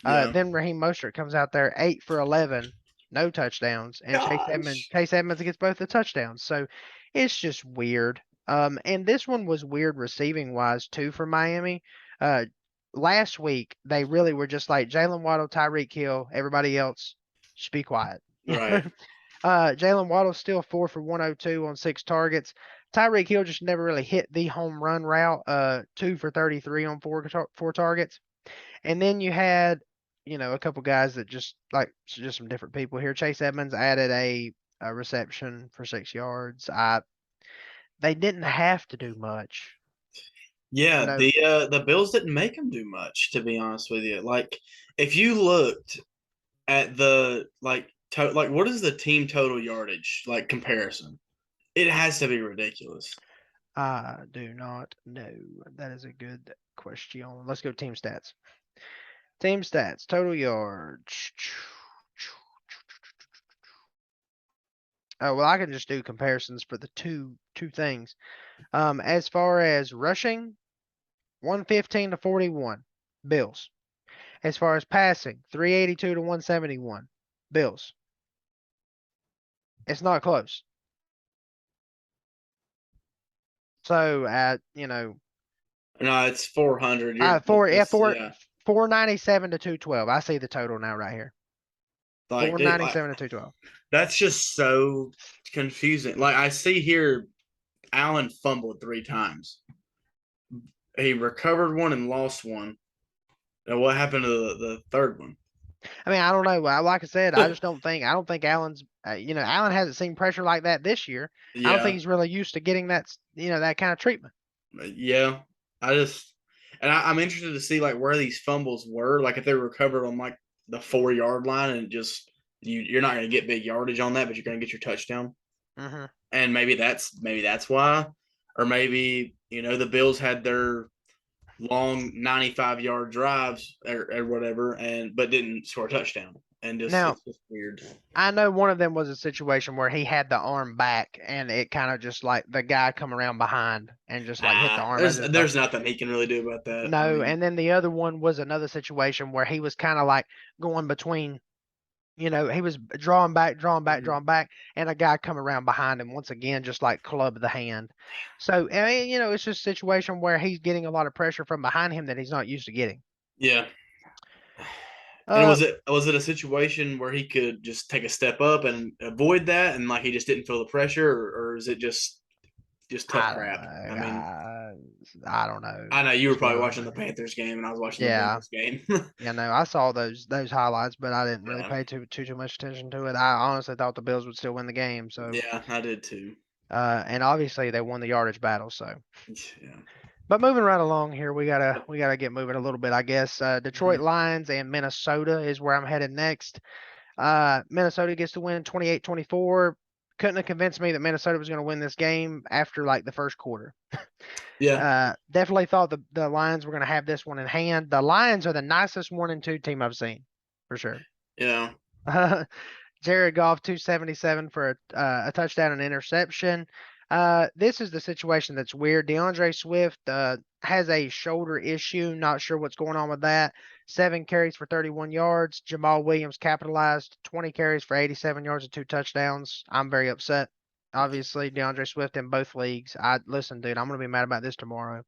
Yeah.
Then Raheem Mostert comes out there 8 for 11, no touchdowns, and
Gosh.
Chase Edmonds gets both the touchdowns. So it's just weird. And this one was weird receiving wise too for Miami. Uh, Last week they really were just like Jalen Waddle, Tyreek Hill, everybody else, just be quiet.
Right.
Jalen Waddle still 4 for 102 on 6 targets. Tyreek Hill just never really hit the home run route. 2 for 33 on 4 targets. And then you had, you know, a couple guys that just some different people here. Chase Edmonds added a reception for 6 yards. They didn't have to do much. You
Yeah,
know,
the Bills didn't make him do much, to be honest with you. Like, if you looked at the like what is the team total yardage like comparison? It has to be ridiculous.
I do not know. That is a good question. Let's go team stats. Team stats, total yards. Oh, well, I can just do comparisons for the two things. As far as rushing, 115 to 41, Bills. As far as passing, 382 to 171, Bills. It's not close. So you know,
No, it's 400. You're
four yeah
it's,
four
yeah.
497 to 212. I see the total now right here.
Like, dude,
497 to 212.
that's just so confusing. Like, I see here Allen fumbled 3 times. He recovered one and lost one. Now, what happened to the third one?
I mean, I don't know. Like I said, I don't think Allen's. Allen hasn't seen pressure like that this year. I don't think
Yeah,
he's really used to getting that kind of treatment.
yeah. I just and I'm interested to see like where these fumbles were. Like if they were recovered on like the 4 yard line and just you're not going to get big yardage on that, but you're going to get your touchdown.
Hmm.
And maybe that's why, or maybe the Bills had their long 95-yard drives or whatever, and but didn't score a touchdown, and just
Now,
it's just weird.
I know one of them was a situation where he had the arm back and it kind of just like the guy come around behind and just like hit the arm as it
There's nothing he can really do about that. I
no,
mean,
and then the other one was another situation where he was kind of like going between, he was drawing back, drawing back,
mhm.
drawing back, and a guy come around behind him once again, just like club the hand. So, I mean, it's just a situation where he's getting a lot of pressure from behind him that he's not used to getting.
Yeah. And
Uh,
was it a situation where he could just take a step up and avoid that, and like he just didn't feel the pressure, or is it just tough
I don't
crap?
know.
I mean,
I don't know.
I know you were
To be
probably
honest
watching the
with you.
Panthers game, and I was watching the
Yeah,
Bengals game.
no, I saw those highlights, but I didn't really
Yeah,
pay too much attention to it. I honestly thought the Bills would still win the game. So,
yeah, I did too.
and obviously they won the yardage battle. So,
Yeah.
but moving right along here, we gotta get moving a little bit, I guess. Detroit
Mhm.
Lions and Minnesota is where I'm headed next. Minnesota gets to win 28-24. couldn't have convinced me that Minnesota was going to win this game after like the first quarter.
Yeah.
Definitely thought the Lions were going to have this one in hand. The Lions are the nicest 1-2 team I've seen, for sure.
Yeah.
Jared Goff 277 for a touchdown and interception. This is the situation that's weird. DeAndre Swift has a shoulder issue. Not sure what's going on with that. 7 carries for 31 yards. Jamal Williams capitalized 20 carries for 87 yards and 2 touchdowns. I'm very upset. Obviously, DeAndre Swift in both leagues. Listen, dude, I'm gonna be mad about this tomorrow.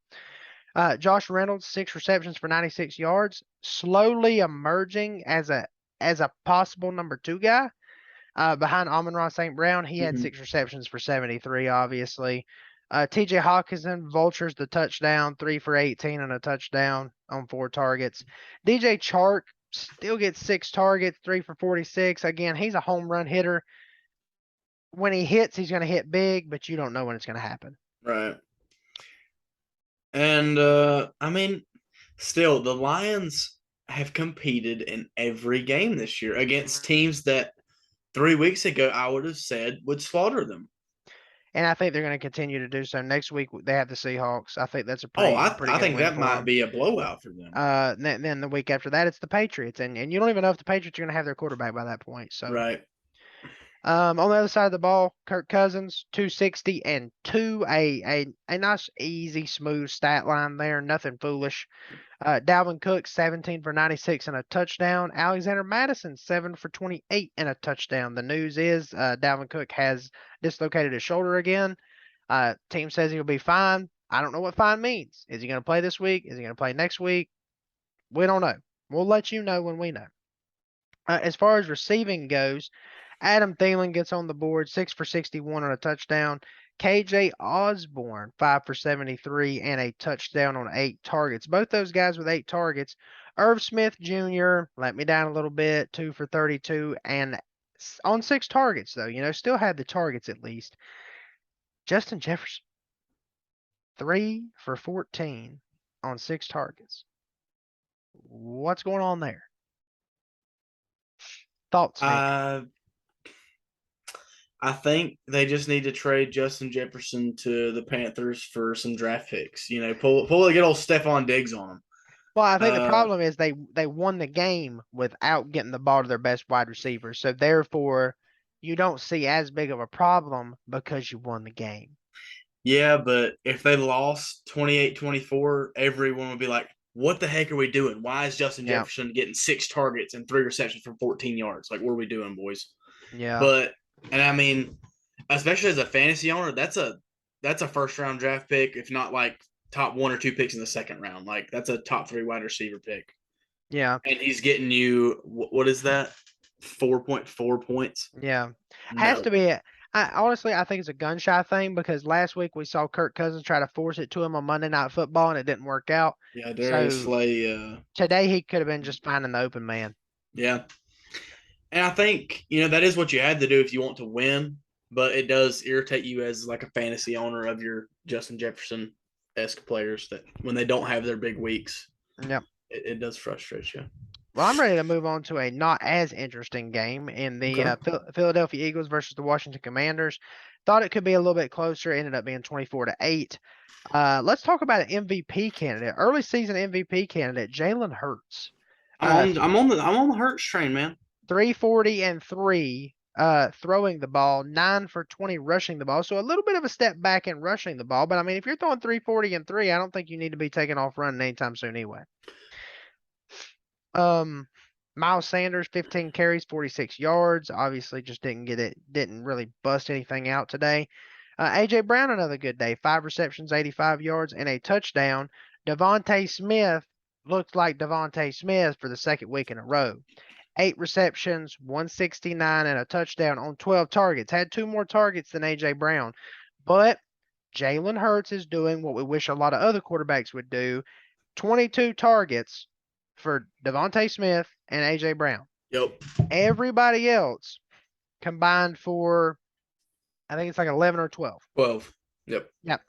Josh Reynolds 6 receptions for 96 yards, slowly emerging as a possible number 2 guy. Behind Amon-Ra St. Brown, he had
Mhm.
6 receptions for 73, obviously. TJ Hawkinson vultures the touchdown, 3 for 18 and a touchdown on 4 targets. DJ Chark still gets 6 targets, 3 for 46. Again, he's a home run hitter. When he hits, he's going to hit big, but you don't know when it's going to happen.
Right. And I mean, still the Lions have competed in every game this year against teams that 3 weeks ago I would have said would slaughter them.
And I think they're going to continue to do so. Next week they have the Seahawks. I think that's a
Oh,
pretty
I
good
think
win
that
for
might
them.
be a blowout for them.
Then the week after that it's the Patriots, and you don't even know if the Patriots are going to have their quarterback by that point. So
Right.
on the other side of the ball, Kirk Cousins 260 and 2, a nice easy smooth stat line there, nothing foolish. Dalvin Cook 17 for 96 and a touchdown. Alexander Madison 7 for 28 and a touchdown. The news is Dalvin Cook has dislocated his shoulder again. Team says he'll be fine. I don't know what fine means. Is he going to play this week? Is he going to play next week? We don't know. We'll let you know when we know. As far as receiving goes, Adam Thielen gets on the board, 6 for 61 on a touchdown. KJ Osborne, 5 for 73 and a touchdown on 8 targets. Both those guys with 8 targets. Irv Smith Jr. let me down a little bit, 2 for 32 and on 6 targets, though. Still had the targets at least. Justin Jefferson, 3 for 14 on 6 targets. What's going on there? Thoughts, Nick?
I think they just need to trade Justin Jefferson to the Panthers for some draft picks. Pull a good old Stephon Diggs on them.
Well, I think the problem is they won the game without getting the ball to their best wide receiver. So therefore, you don't see as big of a problem because you won the game.
Yeah, but if they lost 28-24, everyone would be like, what the heck are we doing? Why is Justin Jefferson getting 6 targets and 3 receptions for 14 yards? Like, what are we doing, boys?
Yeah.
And I mean, especially as a fantasy owner, that's a first round draft pick, if not like top 1 or 2 picks in the second round. Like, that's a top 3 wide receiver pick.
Yeah.
And he's getting you, what is that? 4.4 points?
Yeah. Has to be. Honestly, I think it's a gun-shy thing because last week we saw Kirk Cousins try to force it to him on Monday Night Football and it didn't work out.
Yeah, Darius Slay.
Today he could have been just fine in the open man.
Yeah. And I think, that is what you had to do if you want to win, but it does irritate you as like a fantasy owner of your Justin Jefferson-esque players that when they don't have their big weeks,
Yep.
it does frustrate you.
Well, I'm ready to move on to a not as interesting game in the Philadelphia Eagles versus the Washington Commanders. Thought it could be a little bit closer. Ended up being 24-8. Let's talk about an MVP candidate, early season MVP candidate, Jalen Hurts.
I'm on the Hurts train, man.
340 and 3 throwing the ball, 9 for 20 rushing the ball. So a little bit of a step back in rushing the ball. But I mean, if you're throwing 340 and 3, I don't think you need to be taking off running anytime soon anyway. Miles Sanders, 15 carries, 46 yards. Obviously, just didn't really bust anything out today. AJ Brown, another good day, 5 receptions, 85 yards, and a touchdown. Devontae Smith looked like Devontae Smith for the second week in a row. 8 receptions, 169, and a touchdown on 12 targets. Had 2 more targets than AJ Brown, but Jalen Hurts is doing what we wish a lot of other quarterbacks would do: 22 targets for Devontae Smith and AJ Brown.
Yep.
Everybody else combined for, I think it's like 11 or 12.
12. Yep.
Yep.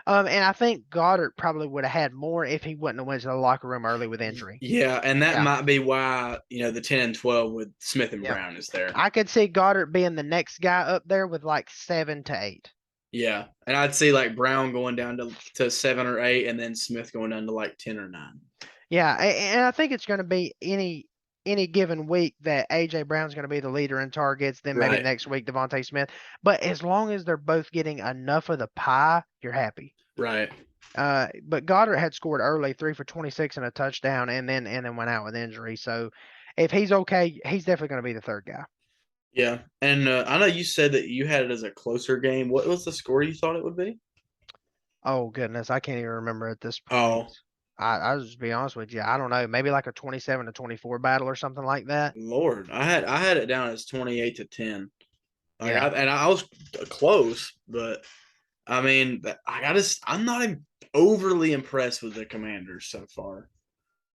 And I think Goddard probably would have had more if he wouldn't have went to the locker room early with injury.
Yeah, and that
Yeah.
might be why the 10 and 12 with Smith and
Yeah.
Brown is there.
I could see Goddard being the next guy up there with like 7 to 8.
Yeah, and I'd see like Brown going down to 7 or 8, and then Smith going down to like 10 or 9.
Yeah, and I think it's going to be any given week that AJ Brown's going to be the leader in targets. Then maybe
Right.
next week Devontae Smith. But as long as they're both getting enough of the pie, you're happy.
Right.
But Goddard had scored early, 3 for 26 and a touchdown, and then went out with injury. So if he's okay, he's definitely going to be the third guy.
Yeah, and I know you said that you had it as a closer game. What was the score you thought it would be?
Oh goodness, I can't even remember at this point.
Oh,
I'll just be honest with you. I don't know. Maybe like a 27 to 24 battle or something like that.
Lord, I had it down as 28-10. Like,
Yeah.
I was close, but I mean, I'm not overly impressed with the Commanders so far.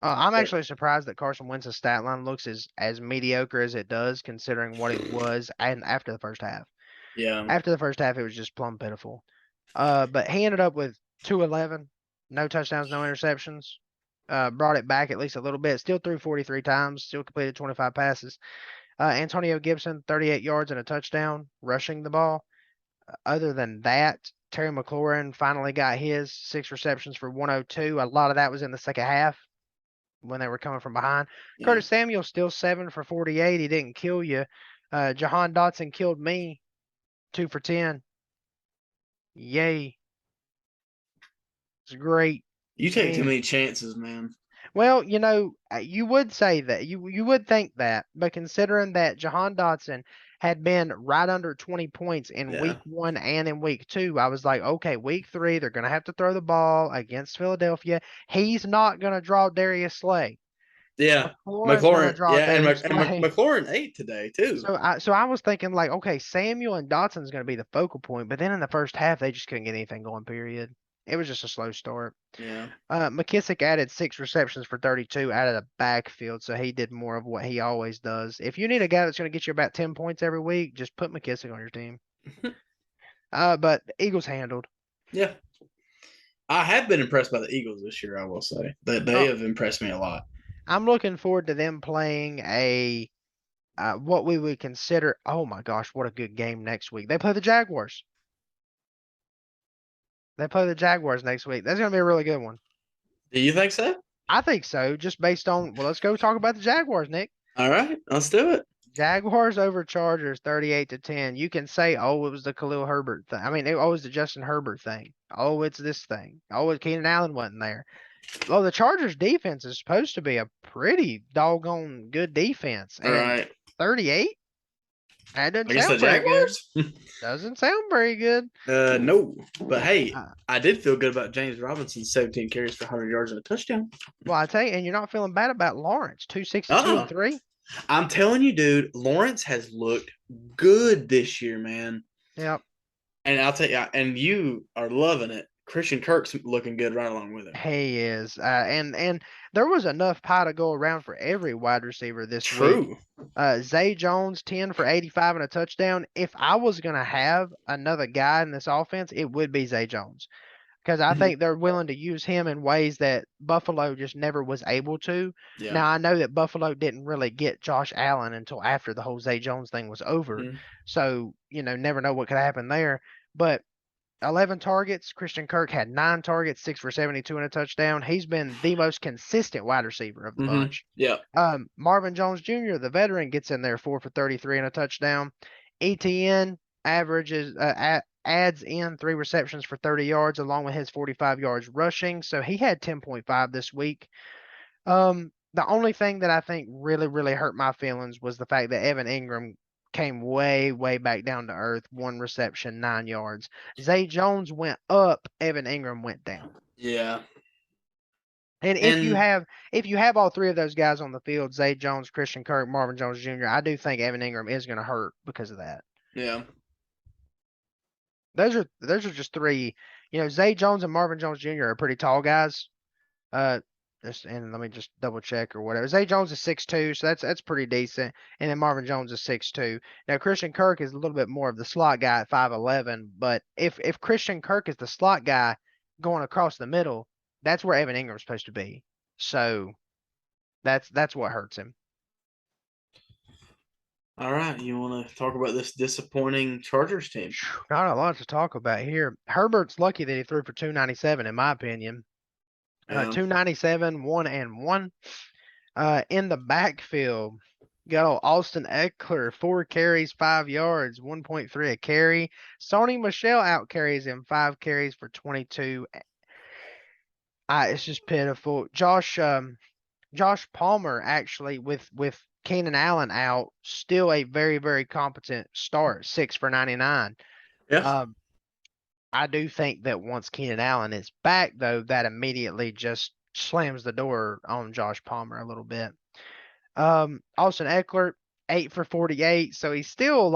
I'm
But,
actually surprised that Carson Wentz's stat line looks as mediocre as it does, considering what it was and after the first half.
yeah,
After the first half, it was just plumb pitiful. But he ended up with 211, no touchdowns, no interceptions. Brought it back at least a little bit. Still threw 43 times. Still completed 25 passes. Antonio Gibson, 38 yards and a touchdown, rushing the ball. Other than that, Terry McLaurin finally got his 6 receptions for 102. A lot of that was in the second half when they were coming from behind.
yeah.
Curtis Samuel still 7 for 48. He didn't kill you. Jahan Dotson killed me, 2 for 10. Yay. It's great.
You
I
take too
mean,
many chances, man.
well, you would say that. You would think that, but considering that Jahan Dotson had been right under 20 points in
Yeah,
week 1 and in week 2, I was like, okay, week 3, they're going to have to throw the ball against Philadelphia. He's not going to draw Darius Slay.
yeah.
McLaurin's going to
McLaurin,
draw
yeah,
Darius
and
Slay.
McLaurin ate today too.
So I was thinking like, okay, Samuel and Dotson's going to be the focal point, but then in the first half, they just couldn't get anything going, period. It was just a slow start.
Yeah,
McKissick added 6 receptions for 32 out of the backfield, so he did more of what he always does. If you need a guy that's going to get you about 10 points every week, just put McKissick on your team. But the Eagles handled.
yeah. I have been impressed by the Eagles this year. I will say that they have impressed me a lot.
I'm looking forward to them playing what we would consider. Oh my gosh, what a good game next week. They play the Jaguars. They play the Jaguars next week. That's going to be a really good one.
Do you think so?
I think so, just based on, well, let's go talk about the Jaguars, Nick.
All right, let's do it.
Jaguars over Chargers 38-10. You can say, oh, it was the Khalil Herbert thing. I mean, it was the Justin Herbert thing. Oh, it's this thing. Oh, Keenan Allen wasn't there. Well, the Chargers defense is supposed to be a pretty doggone good defense.
All
And
right.
38? That doesn't
Against the
sound very good.
Jaguars?
Doesn't sound very good.
No. But hey,
Uh,
I did feel good about James Robinson's 17 carries for 100 yards and a touchdown.
Well, I tell you, and you're not feeling bad about Lawrence, 262
Uh-uh.
and 3.
I'm telling you, dude, Lawrence has looked good this year, man.
Yep.
And I'll tell you, and you are loving it. Christian Kirk's looking good right along with him.
He is. And there was enough pie to go around for every wide receiver this week.
True.
Zay Jones, 10 for 85 and a touchdown. If I was going to have another guy in this offense, it would be Zay Jones. Because I think they're willing to use him in ways that Buffalo just never was able to.
Yeah.
Now, I know that Buffalo didn't really get Josh Allen until after the whole Zay Jones thing was over.
Mhm.
So, never know what could happen there. But 11 targets. Christian Kirk had 9 targets, 6 for 72 and a touchdown. He's been the most consistent wide receiver of the bunch.
Yeah.
Marvin Jones Jr., the veteran, gets in there 4 for 33 and a touchdown. ETN averages adds in 3 receptions for 30 yards along with his 45 yards rushing. So he had 10.5 this week. The only thing that I think really, really hurt my feelings was the fact that Evan Ingram came way, way back down to earth. 1 reception, 9 yards. Zay Jones went up. Evan Ingram went down.
Yeah.
And if you have all 3 of those guys on the field, Zay Jones, Christian Kirk, Marvin Jones Jr., I do think Evan Ingram is going to hurt because of that.
Yeah.
Those are just 3. Zay Jones and Marvin Jones Jr. are pretty tall guys. And let me just double check or whatever. Zay Jones is 6'2", so that's pretty decent. And then Marvin Jones is 6'2". Now Christian Kirk is a little bit more of the slot guy at 5'11", but if Christian Kirk is the slot guy going across the middle, that's where Evan Ingram's supposed to be. So that's what hurts him.
All right, you want to talk about this disappointing Chargers team?
Not a lot to talk about here. Herbert's lucky that he threw for 297, in my opinion.
Yeah.
297, 1-1. In the backfield, got old Austin Eckler, 4 carries, 5 yards, 1.3 a carry. Sony Michelle out carries him, 5 carries for 22. It's just pitiful. Josh Palmer actually with Keenan Allen out, still a very, very competent start, 6 for 99.
Yeah.
I do think that once Keenan Allen is back, though, that immediately just slams the door on Josh Palmer a little bit. Austin Eckler, 8 for 48. So he still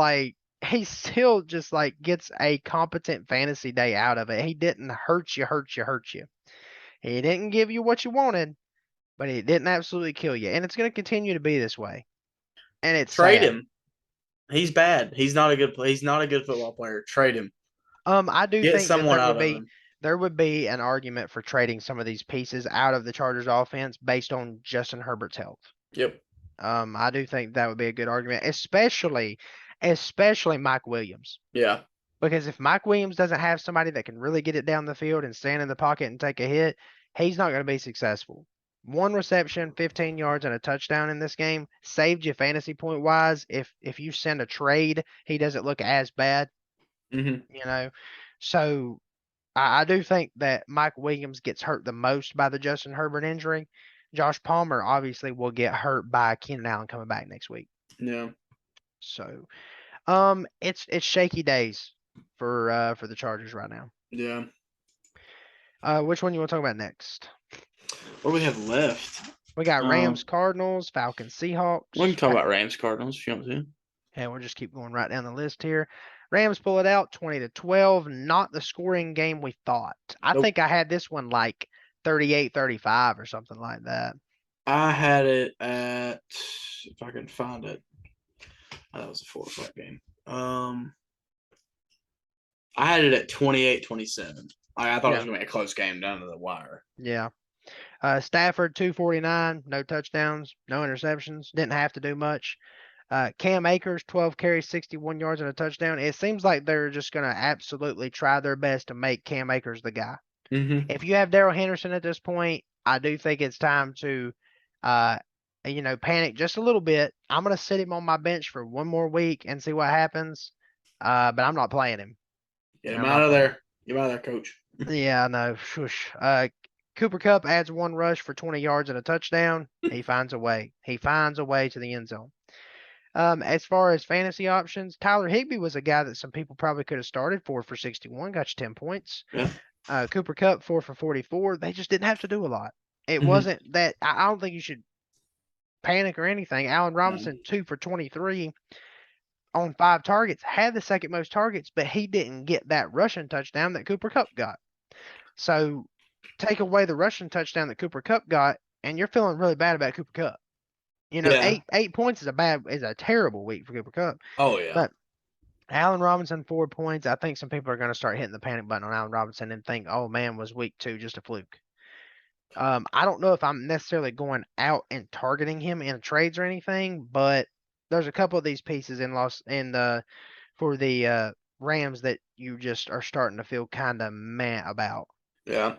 just like gets a competent fantasy day out of it. He didn't hurt you. He didn't give you what you wanted, but he didn't absolutely kill you. And it's going to continue to be this way. And it's
Trade
sad.
him. He's bad. He's not a good football player. Trade him.
I do
Get
think that
someone out of him.
there would be an argument for trading some of these pieces out of the Chargers offense based on Justin Herbert's health.
Yep.
I do think that would be a good argument, especially Mike Williams.
Yeah.
Because if Mike Williams doesn't have somebody that can really get it down the field and stand in the pocket and take a hit, he's not going to be successful. 1 reception, 15 yards, and a touchdown in this game saved you fantasy point wise. If you send a trade, he doesn't look as bad.
Mm-hmm.
So I do think that Mike Williams gets hurt the most by the Justin Herbert injury. Josh Palmer obviously will get hurt by Keenan Allen coming back next week.
Yeah.
So, it's shaky days for the Chargers right now.
Yeah.
Which one you want to talk about next?
What do we have left?
We got Rams, Cardinals, Falcons, Seahawks.
We can talk about Rams, Cardinals if you want to.
And we'll just keep going right down the list here. Rams pull it out 20-12. Not the scoring game we thought. I think I had this one like 38-35 or something like that.
I had it at, if I can find it. That was a 4 o'clock game. I had it at 28-27. I thought it was going to be a close game down to the wire.
Yeah. Stafford 249, no touchdowns, no interceptions, didn't have to do much. Cam Akers 12 carries, 61 yards and a touchdown. It seems like they're just going to absolutely try their best to make Cam Akers the guy.
Mm-hmm.
If you have Darrell Henderson at this point, I do think it's time to panic just a little bit. I'm going to sit him on my bench for 1 more week and see what happens. But I'm not playing him.
Get him out of there. Get him out of there, coach.
Yeah, I know. Shush. Cooper Kupp adds 1 rush for 20 yards and a touchdown. He finds a way. He finds a way to the end zone. As far as fantasy options, Tyler Higbee was a guy that some people probably could have started 4 for 61, got you 10 points.
Yeah.
Cooper Kupp 4 for 44. They just didn't have to do a lot. It wasn't that I don't think you should panic or anything. Allen Robinson 2 for 23 on 5 targets, had the second most targets, but he didn't get that rushing touchdown that Cooper Kupp got. So take away the rushing touchdown that Cooper Kupp got, and you're feeling really bad about Cooper Kupp. 8 points is a terrible week for Cooper Kupp.
Oh yeah.
But Allen Robinson 4 points. I think some people are going to start hitting the panic button on Allen Robinson and think, "Oh man, was week 2 just a fluke?" I don't know if I'm necessarily going out and targeting him in trades or anything, but there's a couple of these pieces for the Rams that you just are starting to feel kind of meh about.
Yeah.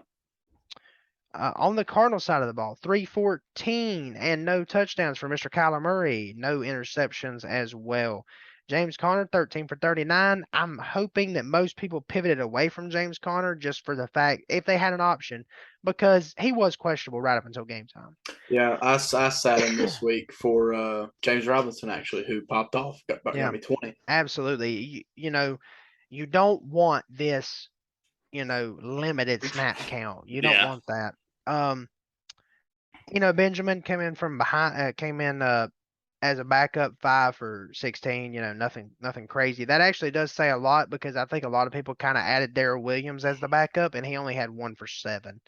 On the Cardinal side of the ball, 314 and no touchdowns for Mr. Kyler Murray, no interceptions as well. James Conner, 13 for 39. I'm hoping that most people pivoted away from James Conner just for the fact, if they had an option, because he was questionable right up until game time.
Yeah, I sat him this week for James Robinson, actually, who popped off, got me 20.
Absolutely. You don't want this, limited snap count. You don't want that. Benjamin came in from behind, as a backup 5 for 16, nothing crazy. That actually does say a lot because I think a lot of people kind of added Darrell Williams as the backup and he only had 1 for 7.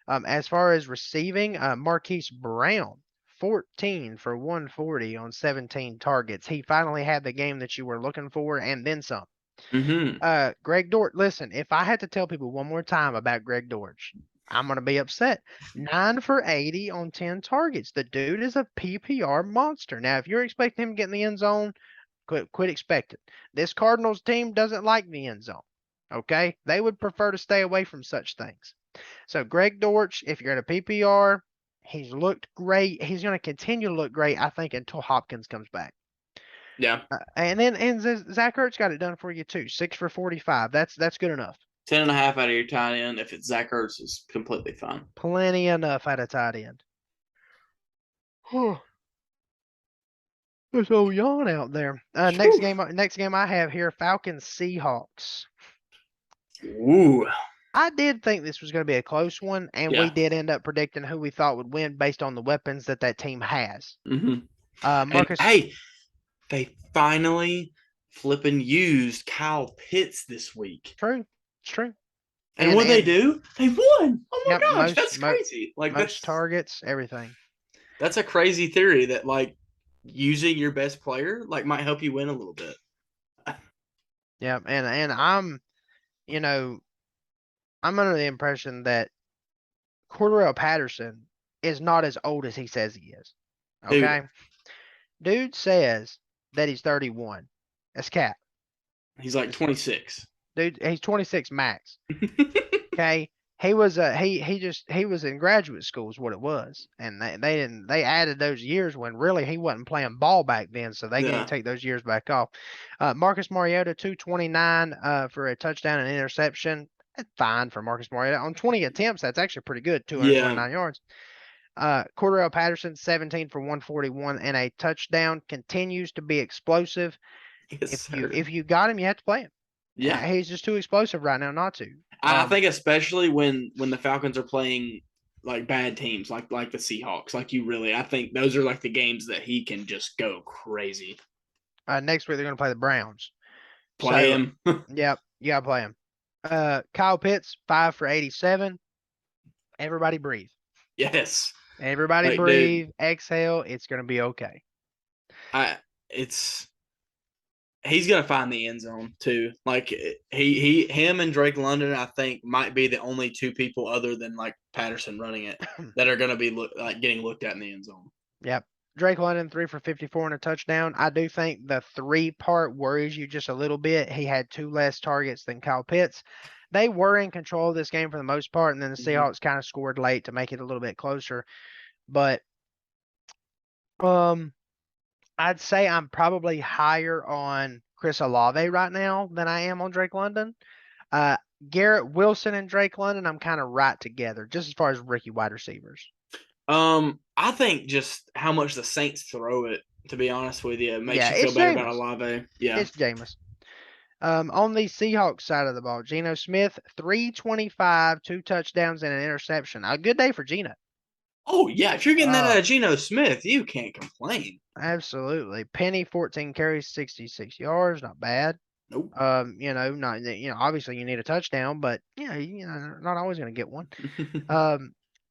As far as receiving, Marquise Brown, 14 for 140 on 17 targets. He finally had the game that you were looking for and then some.
Mm-hmm.
Greg Dortch, listen, if I had to tell people one more time about Greg Dortch, I'm going to be upset. 9 for 80 on 10 targets. The dude is a PPR monster. Now, if you're expecting him to get in the end zone, quit expecting. This Cardinals team doesn't like the end zone. Okay? They would prefer to stay away from such things. So Greg Dortch, if you're in a PPR, he's looked great. He's going to continue to look great, I think, until Hopkins comes back.
Yeah.
And Zach Ertz got it done for you too. 6 for 45. That's good enough.
10.5 out of your tight end. If it's Zach Ertz, is completely fine.
Plenty enough at a tight end. There's old yawn out there. Next game I have here, Falcons Seahawks.
Ooh.
I did think this was going to be a close one, and we
Yeah.
did end up predicting who we thought would win based on the weapons that team has.
Mm-hmm.
Marcus.
And hey, they finally flipping used Kyle Pitts this week.
True. It's true.
And what they do? They won. Oh my
Yep,
gosh, that's crazy. Like
most targets, everything.
That's a crazy theory that like using your best player like might help you win a little bit.
Yeah, and I'm under the impression that Cordarrelle Patterson is not as old as he says he is. Okay? Dude says that he's 31. That's cap.
He's like 26.
Dude, he's 26 max. Okay? He was he was in graduate school is what it was. And they added those years when really he wasn't playing ball back then, so they can't take those years back off. Marcus Mariota, 229 for a touchdown and interception. That's fine for Marcus Mariota. On 20 attempts, that's actually pretty good, 229 yards. Cordarrelle Patterson, 17 for 141 and a touchdown, continues to be explosive.
Yes,
if you got him, you have to play him.
Yeah.
He's just too explosive right now not to.
I think especially when the Falcons are playing like bad teams, like the Seahawks, I think those are like the games that he can just go crazy.
Next week they're going to play the Browns.
Play him.
Yep, you got to play him. Kyle Pitts, 5 for 87. Everybody breathe.
Yes.
Everybody breathe. Dude, exhale. It's going to be okay.
He's gonna find the end zone too. Like him and Drake London, I think, might be the only two people other than like Patterson running it that are gonna be getting looked at in the end zone.
Yep. Drake London, 3 for 54 and a touchdown. I do think the 3-part worries you just a little bit. He had 2 less targets than Kyle Pitts. They were in control of this game for the most part, and then the Seahawks kind of scored late to make it a little bit closer. But I'd say I'm probably higher on Chris Olave right now than I am on Drake London. Garrett Wilson and Drake London, I'm kind of right together, just as far as rookie wide receivers.
I think just how much the Saints throw it, to be honest with you, makes you feel better about Olave. Yeah.
It's Jameis. On the Seahawks side of the ball, Geno Smith, 325, 2 touchdowns and an interception. A good day for Geno.
Oh, yeah. If you're getting that out of Geno Smith, you can't complain.
Absolutely. Penny, 14 carries, 66 yards. Not bad.
Nope.
Obviously you need a touchdown, but not always going to get one.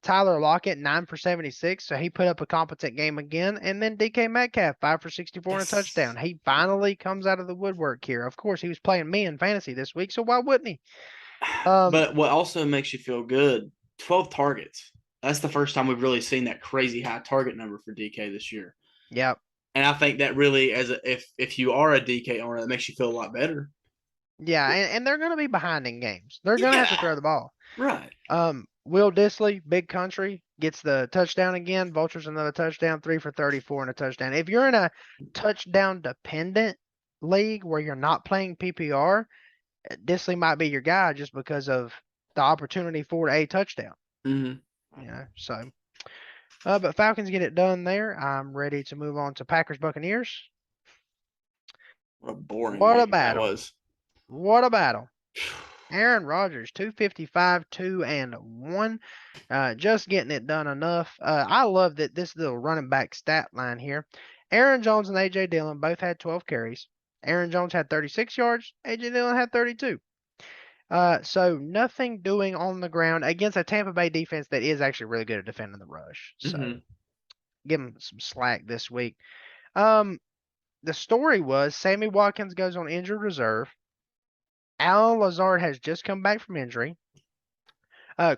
Tyler Lockett, 9 for 76. So he put up a competent game again. And then DK Metcalf, 5 for 64 and a touchdown. He finally comes out of the woodwork here. Of course, he was playing me in fantasy this week, so why wouldn't he?
But what also makes you feel good, 12 targets. That's the first time we've really seen that crazy high target number for DK this year.
Yep.
And I think that really, if you are a DK owner, that makes you feel a lot better.
Yeah, and they're going to be behind in games. They're going to have to throw the ball.
Right.
Will Dissly, big country, gets the touchdown again. Vultures another touchdown, 3 for 34 and a touchdown. If you're in a touchdown dependent league where you're not playing PPR, Dissly might be your guy just because of the opportunity for a touchdown.
Mm-hmm.
But Falcons get it done there. I'm ready to move on to Packers Buccaneers.
What a boring
What
game
a battle.
that was.
What a battle. Aaron Rodgers, 255, 2 and 1. Just getting it done enough. I love that this little running back stat line here. Aaron Jones and A.J. Dillon both had 12 carries. Aaron Jones had 36 yards. A.J. Dillon had 32. So nothing doing on the ground against a Tampa Bay defense that is actually really good at defending the rush. So
Mm-hmm.
give them some slack this week. Um, the story was Sammy Watkins goes on injured reserve. Alan Lazard has just come back from injury.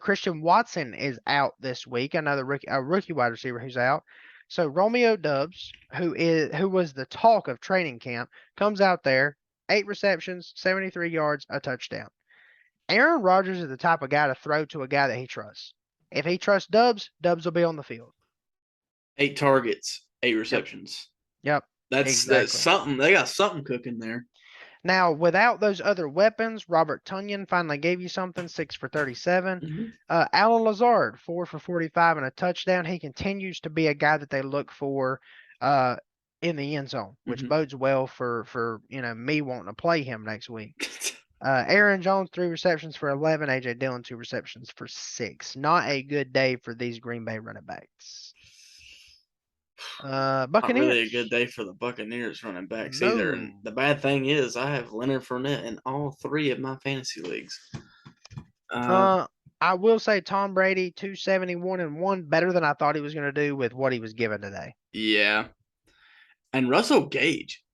Christian Watson is out this week, another rookie wide receiver who's out. So Romeo Dubs, who was the talk of training camp, comes out there, 8 receptions, 73 yards, a touchdown. Aaron Rodgers is the type of guy to throw to a guy that he trusts. If he trusts Dubs, Dubs will be on the field.
8 targets, 8
Yep.
receptions.
Yep.
That's
Exactly.
something. They got something cooking there.
Now, without those other weapons, Robert Tunyon finally gave you something, 6 for 37.
Mm-hmm.
Alan Lazard, 4 for 45 and a touchdown. He continues to be a guy that they look for in the end zone, which
Mm-hmm.
bodes well for me wanting to play him next week. Aaron Jones, 3 receptions for 11. AJ Dillon, 2 receptions for 6. Not a good day for these Green Bay running backs.
Not
Buccaneers.
really a good day for the Buccaneers running backs either. And
No.
the bad thing is, I have Leonard Fournette in all 3 of my fantasy leagues.
I will say Tom Brady, 271 and 1, better than I thought he was going to do with what he was given today.
Yeah. And Russell Gage,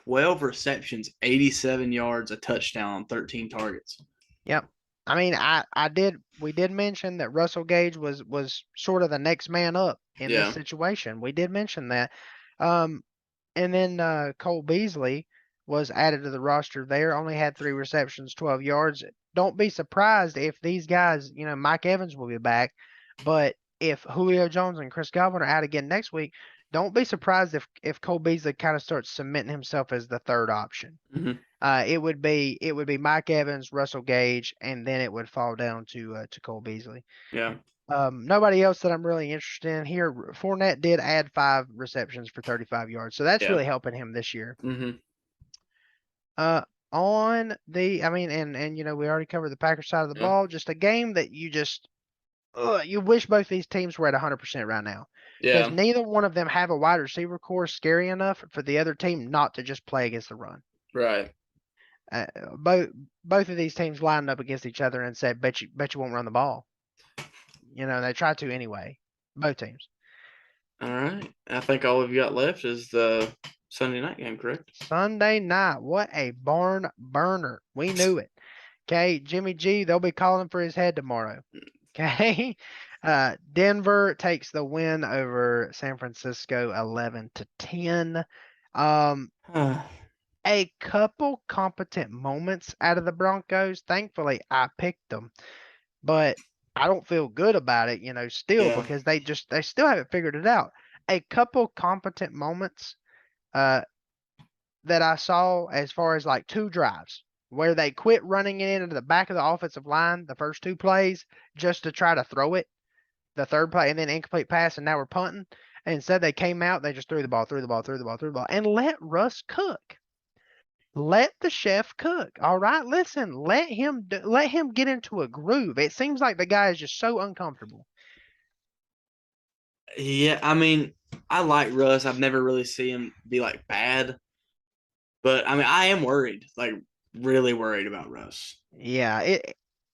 12 receptions, 87 yards, a touchdown on 13 targets.
Yep. I mean, we did mention that Russell Gage was sort of the next man up in this situation. We did mention that. And then Cole Beasley was added to the roster there, only had 3 receptions, 12 yards. Don't be surprised if these guys, Mike Evans will be back, but if Julio Jones and Chris Godwin are out again next week, don't be surprised if Cole Beasley kind of starts cementing himself as the third option.
Mm-hmm.
It would be Mike Evans, Russell Gage, and then it would fall down to Cole Beasley.
Yeah.
Nobody else that I'm really interested in here. Fournette did add 5 receptions for 35 yards, so that's really helping him this year.
Mm-hmm.
On the, I mean, and we already covered the Packers side of the ball. Just a game that you wish both these teams were at 100% right now. Because neither one of them have a wide receiver core scary enough for the other team not to just play against the run.
Right.
Both of these teams lined up against each other and said, bet you won't run the ball. They tried to anyway. Both teams.
All right. I think all we've got left is the Sunday night game, correct?
Sunday night. What a barn burner. We knew it. Okay, Jimmy G, they'll be calling for his head tomorrow. Okay. Denver takes the win over San Francisco 11-10. A couple competent moments out of the Broncos. Thankfully, I picked them, but I don't feel good about it, still because they still haven't figured it out. A couple competent moments that I saw as far as like 2 drives where they quit running it into the back of the offensive line, the first 2 plays, just to try to throw it, the third play, and then incomplete pass, and now we're punting. And instead they came out, they just threw the ball, and let Russ cook. Let the chef cook. All right, listen. Let him get into a groove. It seems like the guy is just so uncomfortable.
Yeah, I mean, I like Russ. I've never really seen him be like bad, but I mean, I am worried, like really worried about Russ.
Yeah,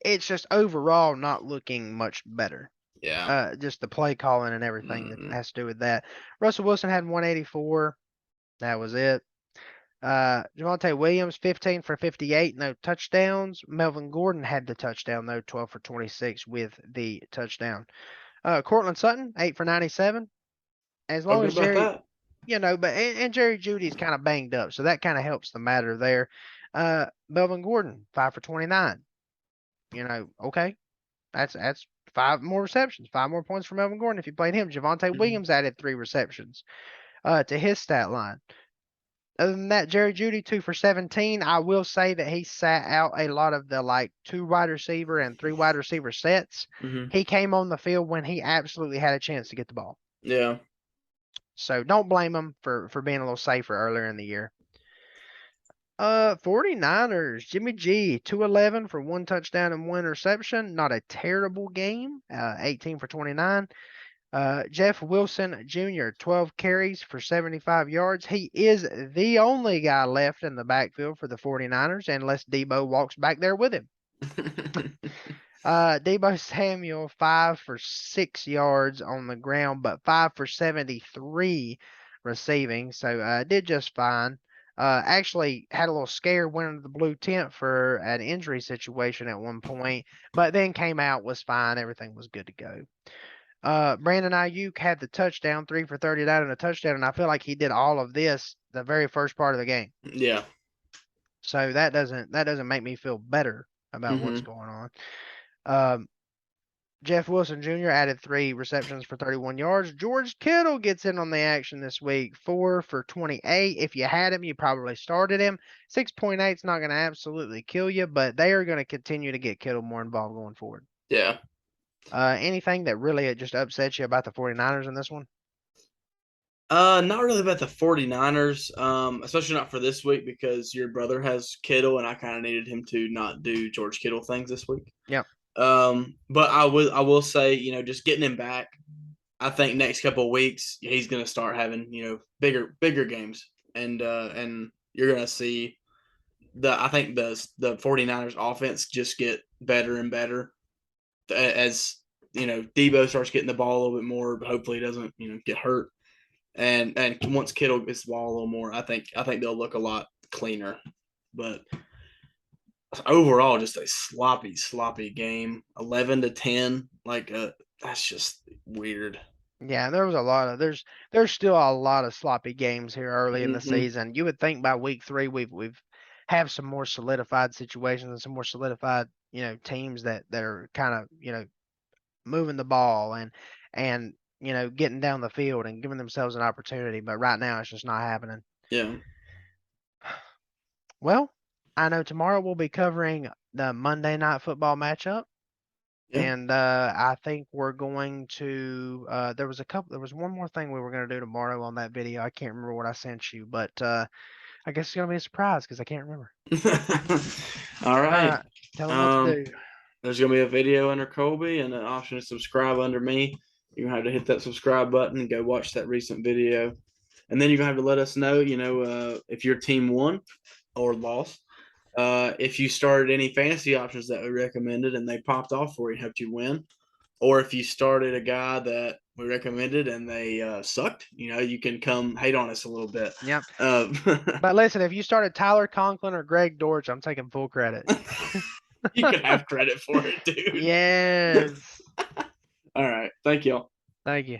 it's just overall not looking much better.
Yeah.
Just the play calling and everything that has to do with that. Russell Wilson had 184. That was it. Javonte Williams, 15 for 58, no touchdowns. Melvin Gordon had the touchdown, though, 12 for 26 with the touchdown. Cortland Sutton, 8 for 97. As long as Jerry, and Jerry Jeudy's kind of banged up, so that kind of helps the matter there. Melvin Gordon, 5 for 29. Okay, that's 5 more receptions, 5 more points for Melvin Gordon if you played him. Javonte Williams added 3 receptions to his stat line. Other than that, Jerry Jeudy, 2 for 17. I will say that he sat out a lot of the 2 wide receiver and 3 wide receiver sets.
Mm-hmm.
He came on the field when he absolutely had a chance to get the ball.
Yeah.
So don't blame him for being a little safer earlier in the year. 49ers, Jimmy G, 211 for 1 touchdown and 1 reception. Not a terrible game. 18 for 29. Jeff Wilson Jr., 12 carries for 75 yards. He is the only guy left in the backfield for the 49ers unless Debo walks back there with him. Debo Samuel, 5 for 6 yards on the ground, but 5 for 73 receiving. So did just fine. Actually had a little scare, went into the blue tent for an injury situation at one point, but then came out, was fine. Everything was good to go. Brandon Ayuk had the touchdown, 3 for 39 and a touchdown, and I feel like he did all of this the very first part of the game.
Yeah.
So that doesn't make me feel better about what's going on. Um, Jeff Wilson Jr. added 3 receptions for 31 yards. George Kittle gets in on the action this week, 4 for 28. If you had him, you probably started him. 6.8 is not going to absolutely kill you, but they are going to continue to get Kittle more involved going forward.
Yeah.
Anything that really just upsets you about the 49ers in this one?
Not really about the 49ers, especially not for this week because your brother has Kittle and I kind of needed him to not do George Kittle things this week.
Yep.
But I will say, just getting him back, I think next couple of weeks he's going to start having, bigger games and you're going to see I think the 49ers offense just get better and better as, Debo starts getting the ball a little bit more, but hopefully he doesn't, get hurt. And once Kittle gets the ball a little more, I think they'll look a lot cleaner. But overall, just a sloppy game. 11-10, that's just weird.
Yeah, there was a lot of there's still a lot of sloppy games here early in the season. You would think by week 3 we've have some more solidified situations and some more solidified, teams that are kind of, moving the ball and getting down the field and giving themselves an opportunity. But right now it's just not happening.
Yeah.
Well, I know tomorrow we'll be covering the Monday Night Football matchup.
Yeah.
And I think we're going to there was one more thing we were going to do tomorrow on that video. I can't remember what I sent you, but I guess it's going to be a surprise because I can't remember.
All right.
Tell them what to do.
There's going to be a video under Colby and an option to subscribe under me. You're going to have to hit that subscribe button and go watch that recent video. And then you're going to have to let us know, if your team won or lost. If you started any fantasy options that we recommended and they popped off for you, helped you win. Or if you started a guy that we recommended and they sucked, you can come hate on us a little bit.
Yep. But listen, if you started Tyler Conklin or Greg Dortch, I'm taking full credit.
You can have credit for it, dude.
Yes.
All right. Thank y'all.
Thank you.